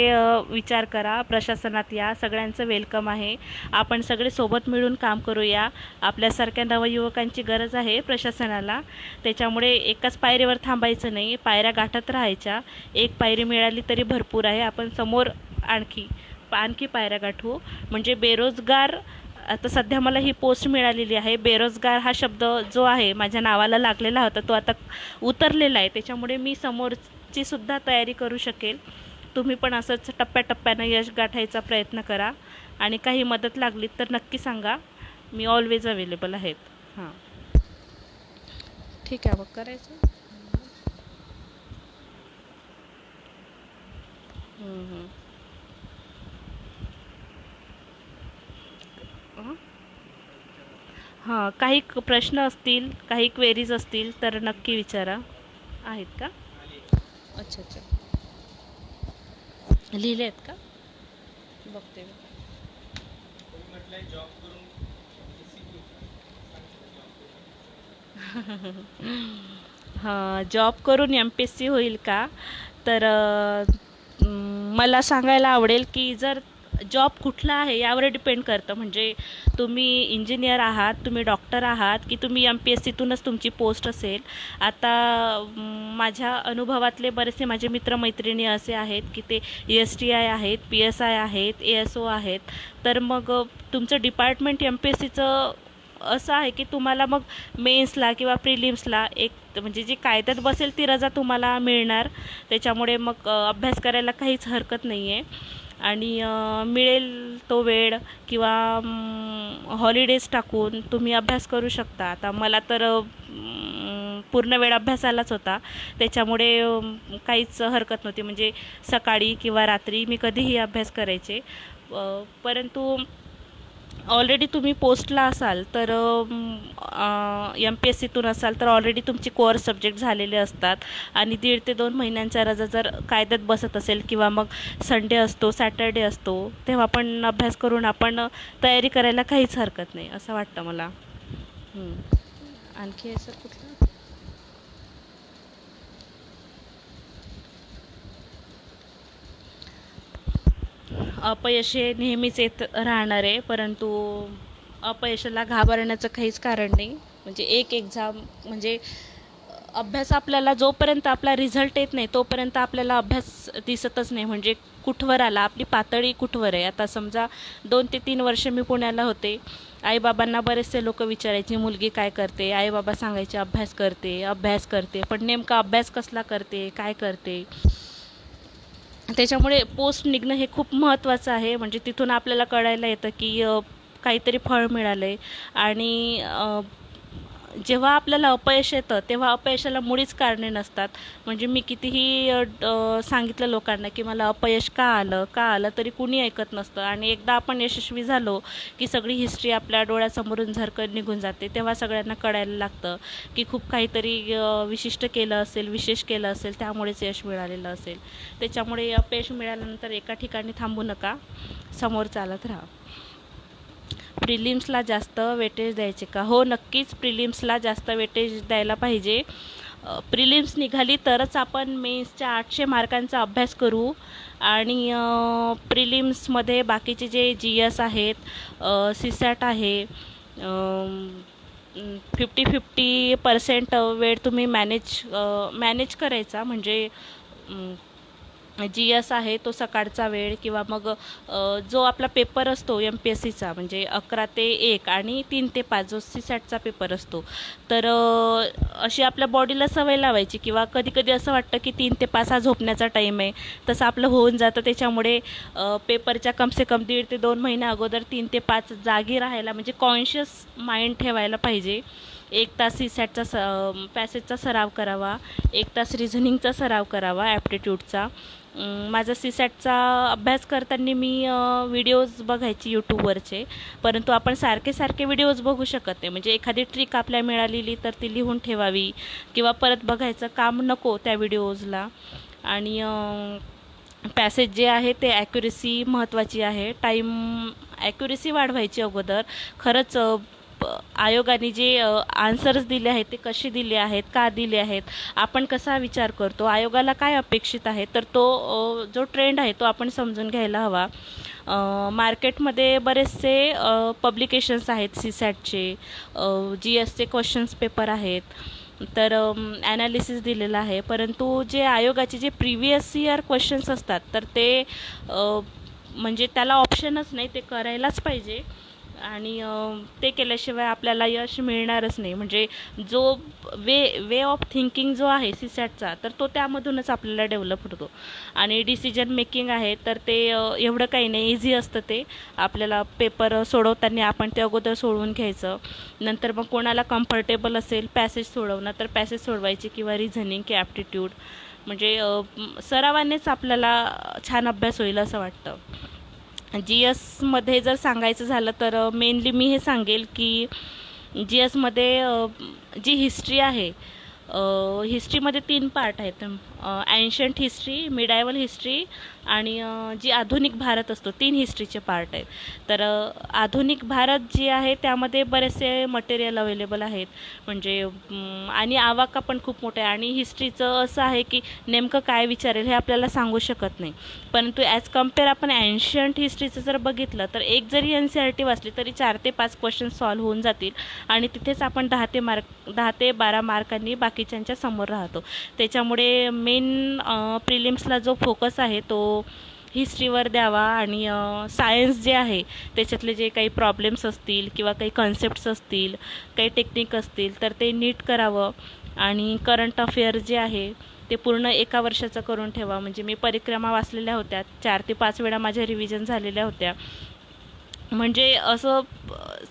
विचार करा, प्रशासनात या, सगळ्यांचं वेलकम आहे. आपण सगळे सोबत मिळून काम करूया. आपल्यासारख्या नवयुवकांची गरज आहे प्रशासनाला. त्याच्यामुळे एकाच पायरीवर थांबायचं नाही, पायऱ्या गाठत राहायच्या. एक पायरी मिळाली तरी भरपूर आहे. आपण समोर आणखी पायऱ्या गाठू. म्हणजे बेरोजगार, आता सध्या मला ही पोस्ट मिळालेली आहे, बेरोजगार हा शब्द जो आहे माझ्या नावाला लागलेला होता तो आता उतरलेला आहे. त्याच्यामुळे मी समोरची सुद्धा तयारी करू शकेल. तुम्ही पण असंच टप्प्याटप्प्यानं यश गाठायचा प्रयत्न करा. आणि काही मदत लागली तर नक्की सांगा, मी ऑलवेज अवेलेबल आहेत. हां, ठीक आहे. मग करायचं. हां, काही प्रश्न असतील, काही क्वेरीज असतील तर नक्की विचारा. आहेत का? अच्छा अच्छा, लिहिले आहेत का? बघते मी. हां, जॉब करून MPSC होईल का? तर मला सांगायला आवडेल की जर जॉब कुठला आहे यावर डिपेंड करतं. म्हणजे तुम्ही इंजिनियर आहात, तुम्ही डॉक्टर आहात, की तुम्ही MPSCतूनच तुमची पोस्ट असेल. आता माझ्या अनुभवातले बरेचसे माझे मित्रमैत्रिणी असे आहेत की ते STI आहेत, PSI आहेत, ASO आहेत. तर मग तुमचं डिपार्टमेंट MPSCचं असं आहे की तुम्हाला मग मेन्सला किंवा प्रिलिम्सला एक म्हणजे जी कायद्यात बसेल ती रजा तुम्हाला मिळणार. त्याच्यामुळे मग अभ्यास करायला काहीच हरकत नाही आहे. आणि मिळेल तो वेळ किंवा हॉलिडेज टाकून तुम्ही अभ्यास करू शकता. आता मला तर पूर्ण वेळ अभ्यासालाच होता, त्याच्यामुळे काहीच हरकत नव्हती. म्हणजे सकाळी किंवा रात्री मी कधीही अभ्यास करायचे. परंतु ऑलरेडी तुम्ही पोस्टला असाल तर MPSCतून असाल तर ऑलरेडी तुमचे कोअर सब्जेक्ट झालेले असतात. आणि 1.5 ते 2 महिन्यांचा रजा जर कायद्यात बसत असेल किंवा मग संडे असतो, सॅटर्डे असतो, तेव्हा पण अभ्यास करून आपण तयारी करायला काहीच हरकत नाही असं वाटतं मला. आणखी असं कुठलं? अपयश हे नेहमीच येत राहणार आहे, परंतु अपयशाला घाबरण्याचं काहीच कारण नाही. म्हणजे एक एक्झाम म्हणजे अभ्यास आपल्याला जोपर्यंत आपला रिझल्ट येत नाही तोपर्यंत आपल्याला अभ्यास दिसतच नाही. म्हणजे कुठवर आला, आपली पातळी कुठवर आहे. आता समजा 2 ते 3 वर्ष मी पुण्याला होते. आईबाबांना बरेचसे लोक विचारायची मुलगी काय करते, आईबाबा सांगायचे अभ्यास करते अभ्यास करते. पण नेमका अभ्यास कसला करते, काय करते, त्याच्यामुळे पोस्ट निघणं हे खूप महत्त्वाचं आहे. म्हणजे तिथून आपल्याला कळायला येतं की काहीतरी फळ मिळालं आहे. आणि जेव्हा आपल्याला अपयश येतं तेव्हा अपयशाला मुळीच कारणे नसतात. म्हणजे मी कितीही सांगितलं लोकांना की मला अपयश का आलं तरी कुणी ऐकत नसतं. आणि एकदा आपण यशस्वी झालो की सगळी हिस्ट्री आपल्या डोळ्यासमोरून झरकन निघून जाते. तेव्हा सगळ्यांना कळायला लागतं की खूप काहीतरी विशिष्ट केलं असेल, विशेष केलं असेल, त्यामुळेच यश मिळालेलं असेल. त्याच्यामुळे अपयश मिळाल्यानंतर एका ठिकाणी थांबू नका, समोर चालत राहा. प्रिलिम्सला जास्त वेटेज द्यायचे का? हो, नक्कीच प्रिलिम्सला जास्त वेटेज द्यायला पाहिजे. प्रिलिम्स निघाली तरच आपण मेन्सच्या 800 मार्कांचा अभ्यास करू. आणि प्रिलिम्समध्ये बाकीचे जे GS आहेत, CSAT आहे, 50-50% वेळ तुम्ही मॅनेज करायचा. म्हणजे GS आहे तो सकाळचा वेळ किंवा मग जो आपला पेपर असतो MPSCचा म्हणजे 11 ते 1 आणि 3 ते 5 जो CSATचा पेपर असतो. तर अशी आपल्या बॉडीला सवय लावायची. किंवा कधी कधी असं वाटतं की 3 ते 5 हा झोपण्याचा टाईम आहे, तसं आपलं होऊन जातं. त्याच्यामुळे पेपरच्या कमसे कम 1.5 ते 2 महिने अगोदर 3 ते 5 जागी राहायला, म्हणजे कॉन्शियस माइंड ठेवायला पाहिजे. 1 तास CSATचा पॅसेजचा सराव करावा, 1 तास रिझनिंगचा सराव करावा, ॲप्टिट्यूडचा. माझा CSATचा अभ्यास करताना मी व्हिडिओज बघायची यूट्यूबवरचे. परंतु आपण सारखे सारखे व्हिडिओज बघू शकत नाही. म्हणजे एखादी ट्रिक आपल्याला मिळालेली तर ती लिहून ठेवावी किंवा परत बघायचं काम नको त्या व्हिडिओजला. आणि पॅसेज जे आहे ते ॲक्युरेसी महत्त्वाची आहे. टाईम ॲक्युरेसी वाढवायची अगोदर. खरंच आयोगाने जे आन्सर्स दिले आहेत ते कसे दिले आहेत, का दिले आहेत, आपण कसा विचार करतो, आयोगाला काय अपेक्षित आहे, तर तो जो ट्रेंड आहे तो आपण समजून घ्यायला हवा. मार्केटमध्ये बरेचसे पब्लिकेशन्स आहेत CSATचे, GSचे क्वेश्चन्स पेपर आहेत. तर ॲनालिसिस दिलेलं आहे. परंतु जे आयोगाचे जे प्रिव्हियस इयर क्वेश्चन्स असतात तर ते म्हणजे त्याला ऑप्शनच नाही, ते करायलाच पाहिजे. आणि ते केल्याशिवाय आपल्याला यश मिळणारच नाही. म्हणजे जो वे ऑफ थिंकिंग जो आहे CSATचा तर तो त्यामधूनच आपल्याला डेव्हलप होतो. आणि डिसिजन मेकिंग आहे तर ते एवढं काही नाही, इझी असतं ते. आपल्याला पेपर सोडवताना आपण ते अगोदर सोडवून घ्यायचं. नंतर मग कोणाला कम्फर्टेबल असेल पॅसेज सोडवणं तर पॅसेज सोडवायचे किंवा रिझनिंग की ॲप्टिट्यूड. म्हणजे सरावानेच आपल्याला छान अभ्यास होईल असं वाटतं. GSमध्ये जर सांगायचं झालं तर मेनली मी हे सांगेल की जी एसमध्ये जी हिस्ट्री आहे, हिस्ट्रीमध्ये 3 पार्ट आहेत. ॲन्शंट हिस्ट्री, मिडायवल हिस्ट्री आणि जी आधुनिक भारत असतो, 3 हिस्ट्रीचे पार्ट आहेत. तर आधुनिक भारत जी आहे त्यामध्ये बरेचसे मटेरियल अवेलेबल आहेत, म्हणजे आणि आवाका पण खूप मोठा आहे. आणि हिस्ट्रीचं असं आहे की नेमकं काय विचारेल हे आपल्याला सांगू शकत नाही. परंतु ॲज कम्पेअर आपण ॲन्शंट हिस्ट्रीचं जर बघितलं तर एक जरी NCERT वाचली तरी 4 ते 5 क्वेश्चन सॉल्व्ह होऊन जातील आणि तिथेच आपण 10 ते 12 मार्कांनी बाकीच्यांच्या समोर राहतो. त्याच्यामुळे मेन प्रिलिम्सला जो फोकस आहे तो हिस्ट्रीवर द्यावा आणि सायन्स जे आहे त्याच्यातले जे काही प्रॉब्लेम्स असतील किंवा काही कन्सेप्ट्स असतील, काही टेक्निक असतील तर ते नीट करावं. आणि करंट अफेअर जे आहे ते पूर्ण एका वर्षाचं करून ठेवा. म्हणजे मी परिक्रमा वाचलेल्या होत्या, 4 ते 5 वेळा माझ्या रिव्हिजन झालेल्या होत्या. म्हणजे असं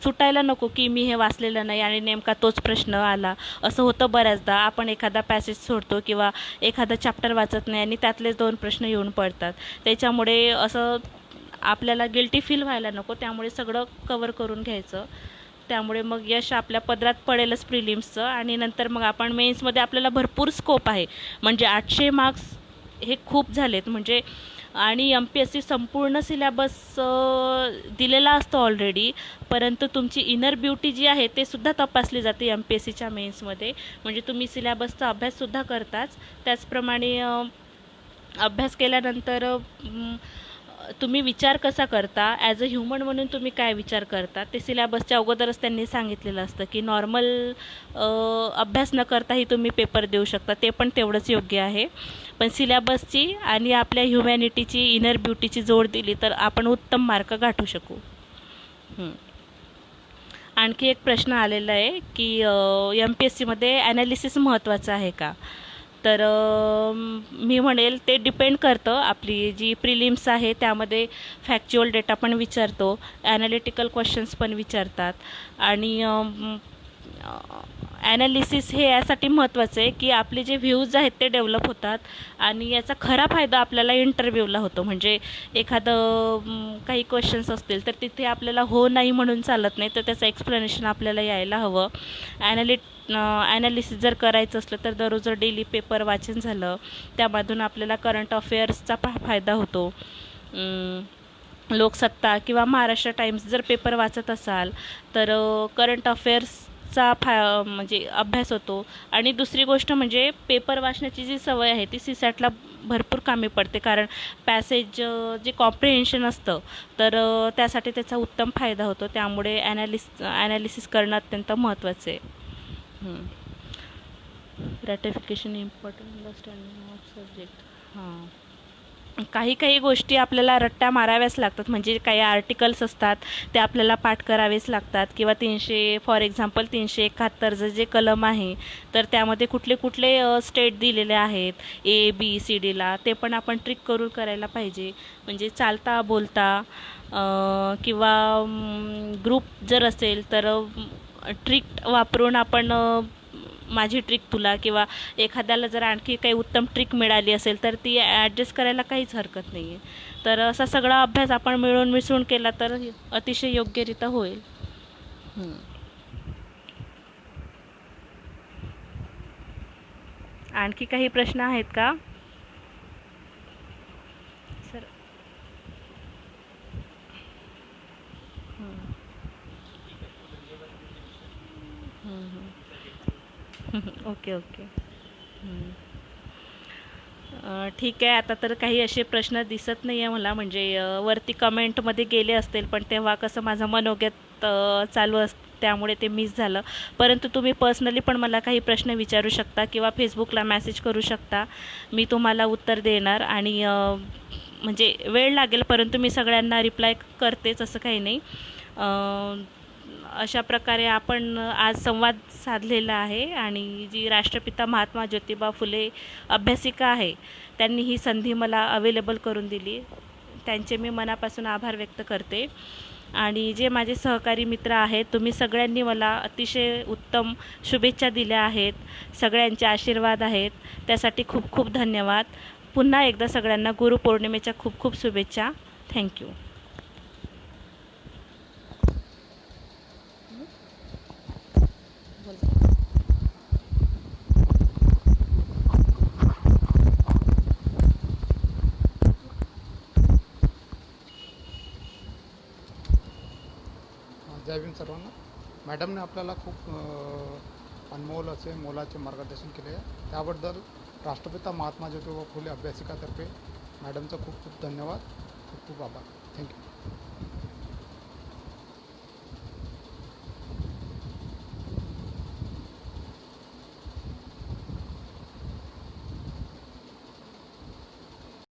सुटायला नको की मी हे वाचलेलं नाही आणि नेमका तोच प्रश्न आला. असं होतं बऱ्याचदा, आपण एखादा पॅसेज सोडतो किंवा एखादा चॅप्टर वाचत नाही आणि त्यातलेच 2 प्रश्न येऊन पडतात. त्याच्यामुळे असं आपल्याला गिल्टी फील व्हायला नको, त्यामुळे सगळं कवर करून घ्यायचं. त्यामुळे मग यश आपल्या पदरात पडेलच प्रिलिम्सचं. आणि नंतर मग आपण मेन्समध्ये आपल्याला भरपूर स्कोप आहे. म्हणजे 800 मार्क्स हे खूप झालेत म्हणजे. आणि MPSC संपूर्ण सिलॅबस दिलेला असतो ऑलरेडी, परंतु तुमची इनर ब्युटी जी आहे ते सुद्धा तपासली जाते MPSCच्या मेन्समध्ये. म्हणजे तुम्ही सिलॅबसचा अभ्याससुद्धा करताच, त्याचप्रमाणे अभ्यास केल्यानंतर तुम्ही विचार कसा करता, ॲज अ ह्युमन म्हणून तुम्ही काय विचार करता ते सिलॅबसच्या अगोदरच त्यांनी सांगितलेलं असतं की नॉर्मल अभ्यास न करताही तुम्ही पेपर देऊ शकता, ते पण तेवढंच योग्य आहे. पण सिलॅबसची आणि आपल्या ह्युमॅनिटीची, इनर ब्युटीची जोड दिली तर आपण उत्तम मार्क गाठू शकू. आणखी एक प्रश्न आलेला आहे की MPSCमध्ये ॲनालिसिस महत्त्वाचं आहे का? तर मी म्हणेल ते डिपेंड करतं. आपली जी प्रिलिम्स आहे त्यामध्ये फॅक्च्युअल डेटा पण विचारतो, ॲनालिटिकल क्वेश्चन्स पण विचारतात. आणि ॲनालिसिस हे यासाठी महत्त्वाचं आहे की आपले जे व्ह्यूज आहेत ते डेव्हलप होतात आणि याचा खरा फायदा आपल्याला इंटरव्ह्यूला होतो. म्हणजे एखादं काही क्वेश्चन्स असतील तर तिथे आपल्याला हो नाही म्हणून चालत नाही, तर त्याचं एक्सप्लेनेशन आपल्याला यायला हवं. ॲनालिसिस जर करायचं असलं तर दररोज डेली पेपर वाचन झालं, त्यामधून आपल्याला करंट अफेअर्सचा फायदा होतो. लोकसत्ता किंवा महाराष्ट्र टाइम्स जर पेपर वाचत असाल तर करंट अफेअर्सचा म्हणजे अभ्यास होतो. आणि दुसरी गोष्ट म्हणजे पेपर वाचण्याची जी सवय आहे ती CSATला भरपूर कामी पडते, कारण पॅसेज जे कॉम्प्रिहेन्शन असतं तर त्यासाठी त्याचा उत्तम फायदा होतो. त्यामुळे ॲनालिसिस करणं अत्यंत महत्त्वाचं आहे. रॅटिफिकेशन इम्पॉर्टंट अंडरस्टँडिंग ऑफ सब्जेक्ट. काही गोष्टी आपल्याला रट्ट्या माराव्याच लागतात. म्हणजे काही आर्टिकल्स असतात ते आपल्याला पाठ करावेच लागतात. किंवा 300 फॉर एक्झाम्पल 371 जे कलम आहे तर त्यामध्ये कुठले कुठले स्टेट दिलेले आहेत ABCDला, ते पण आपण ट्रिक करून करायला पाहिजे. म्हणजे चालता बोलता किंवा ग्रुप जर असेल तर ट्रिक वापरून आपण माझी ट्रिक तुला, किंवा एखाद्याला जर आणखी काही उत्तम ट्रिक मिळाली असेल तर ती ॲडजस्ट करायला काहीच हरकत नाही आहे. तर असा सगळा अभ्यास आपण मिळून मिसळून केला तर अतिशय योग्यरित्या होईल. आणखी काही प्रश्न आहेत का सर? ओके. ठीक आहे. आता तर काही असे प्रश्न दिसत नाही आहे मला. म्हणजे वरती कमेंटमध्ये गेले असतील, पण तेव्हा कसं माझं मनोगत चालू त्यामुळे ते मिस झालं. परंतु तुम्ही पर्सनली पण मला काही प्रश्न विचारू शकता किंवा फेसबुकला मेसेज करू शकता, मी तुम्हाला उत्तर देणार. आणि म्हणजे वेळ लागेल परंतु मी सगळ्यांना रिप्लाय करतेच, असं काही नाही. अशा प्रकारे आपण आज संवाद साधलेला आहे. आणि जी राष्ट्रपिता महात्मा ज्योतिबा फुले अभ्यासिका आहे त्यांनी ही संधी मला अवेलेबल करून दिली, त्यांचे मी मनापासून आभार व्यक्त करते. आणि जे माझे सहकारी मित्र आहेत, तुम्ही सगळ्यांनी मला अतिशय उत्तम शुभेच्छा दिल्या आहेत, सगळ्यांचे आशीर्वाद आहेत, त्यासाठी खूप खूप धन्यवाद. पुन्हा एकदा सगळ्यांना गुरुपौर्णिमेच्या खूप खूप शुभेच्छा. थँक्यू. बोलते. जय भीम सर्वांना. मॅडमने आपल्याला खूप अनमोल असे मोलाचे मार्गदर्शन केले आहे. त्याबद्दल राष्ट्रपिता महात्मा ज्योतिबा फुले अभ्यासिकातर्फे मॅडमचं खूप खूप धन्यवाद, खूप खूप आभार. थँक्यू.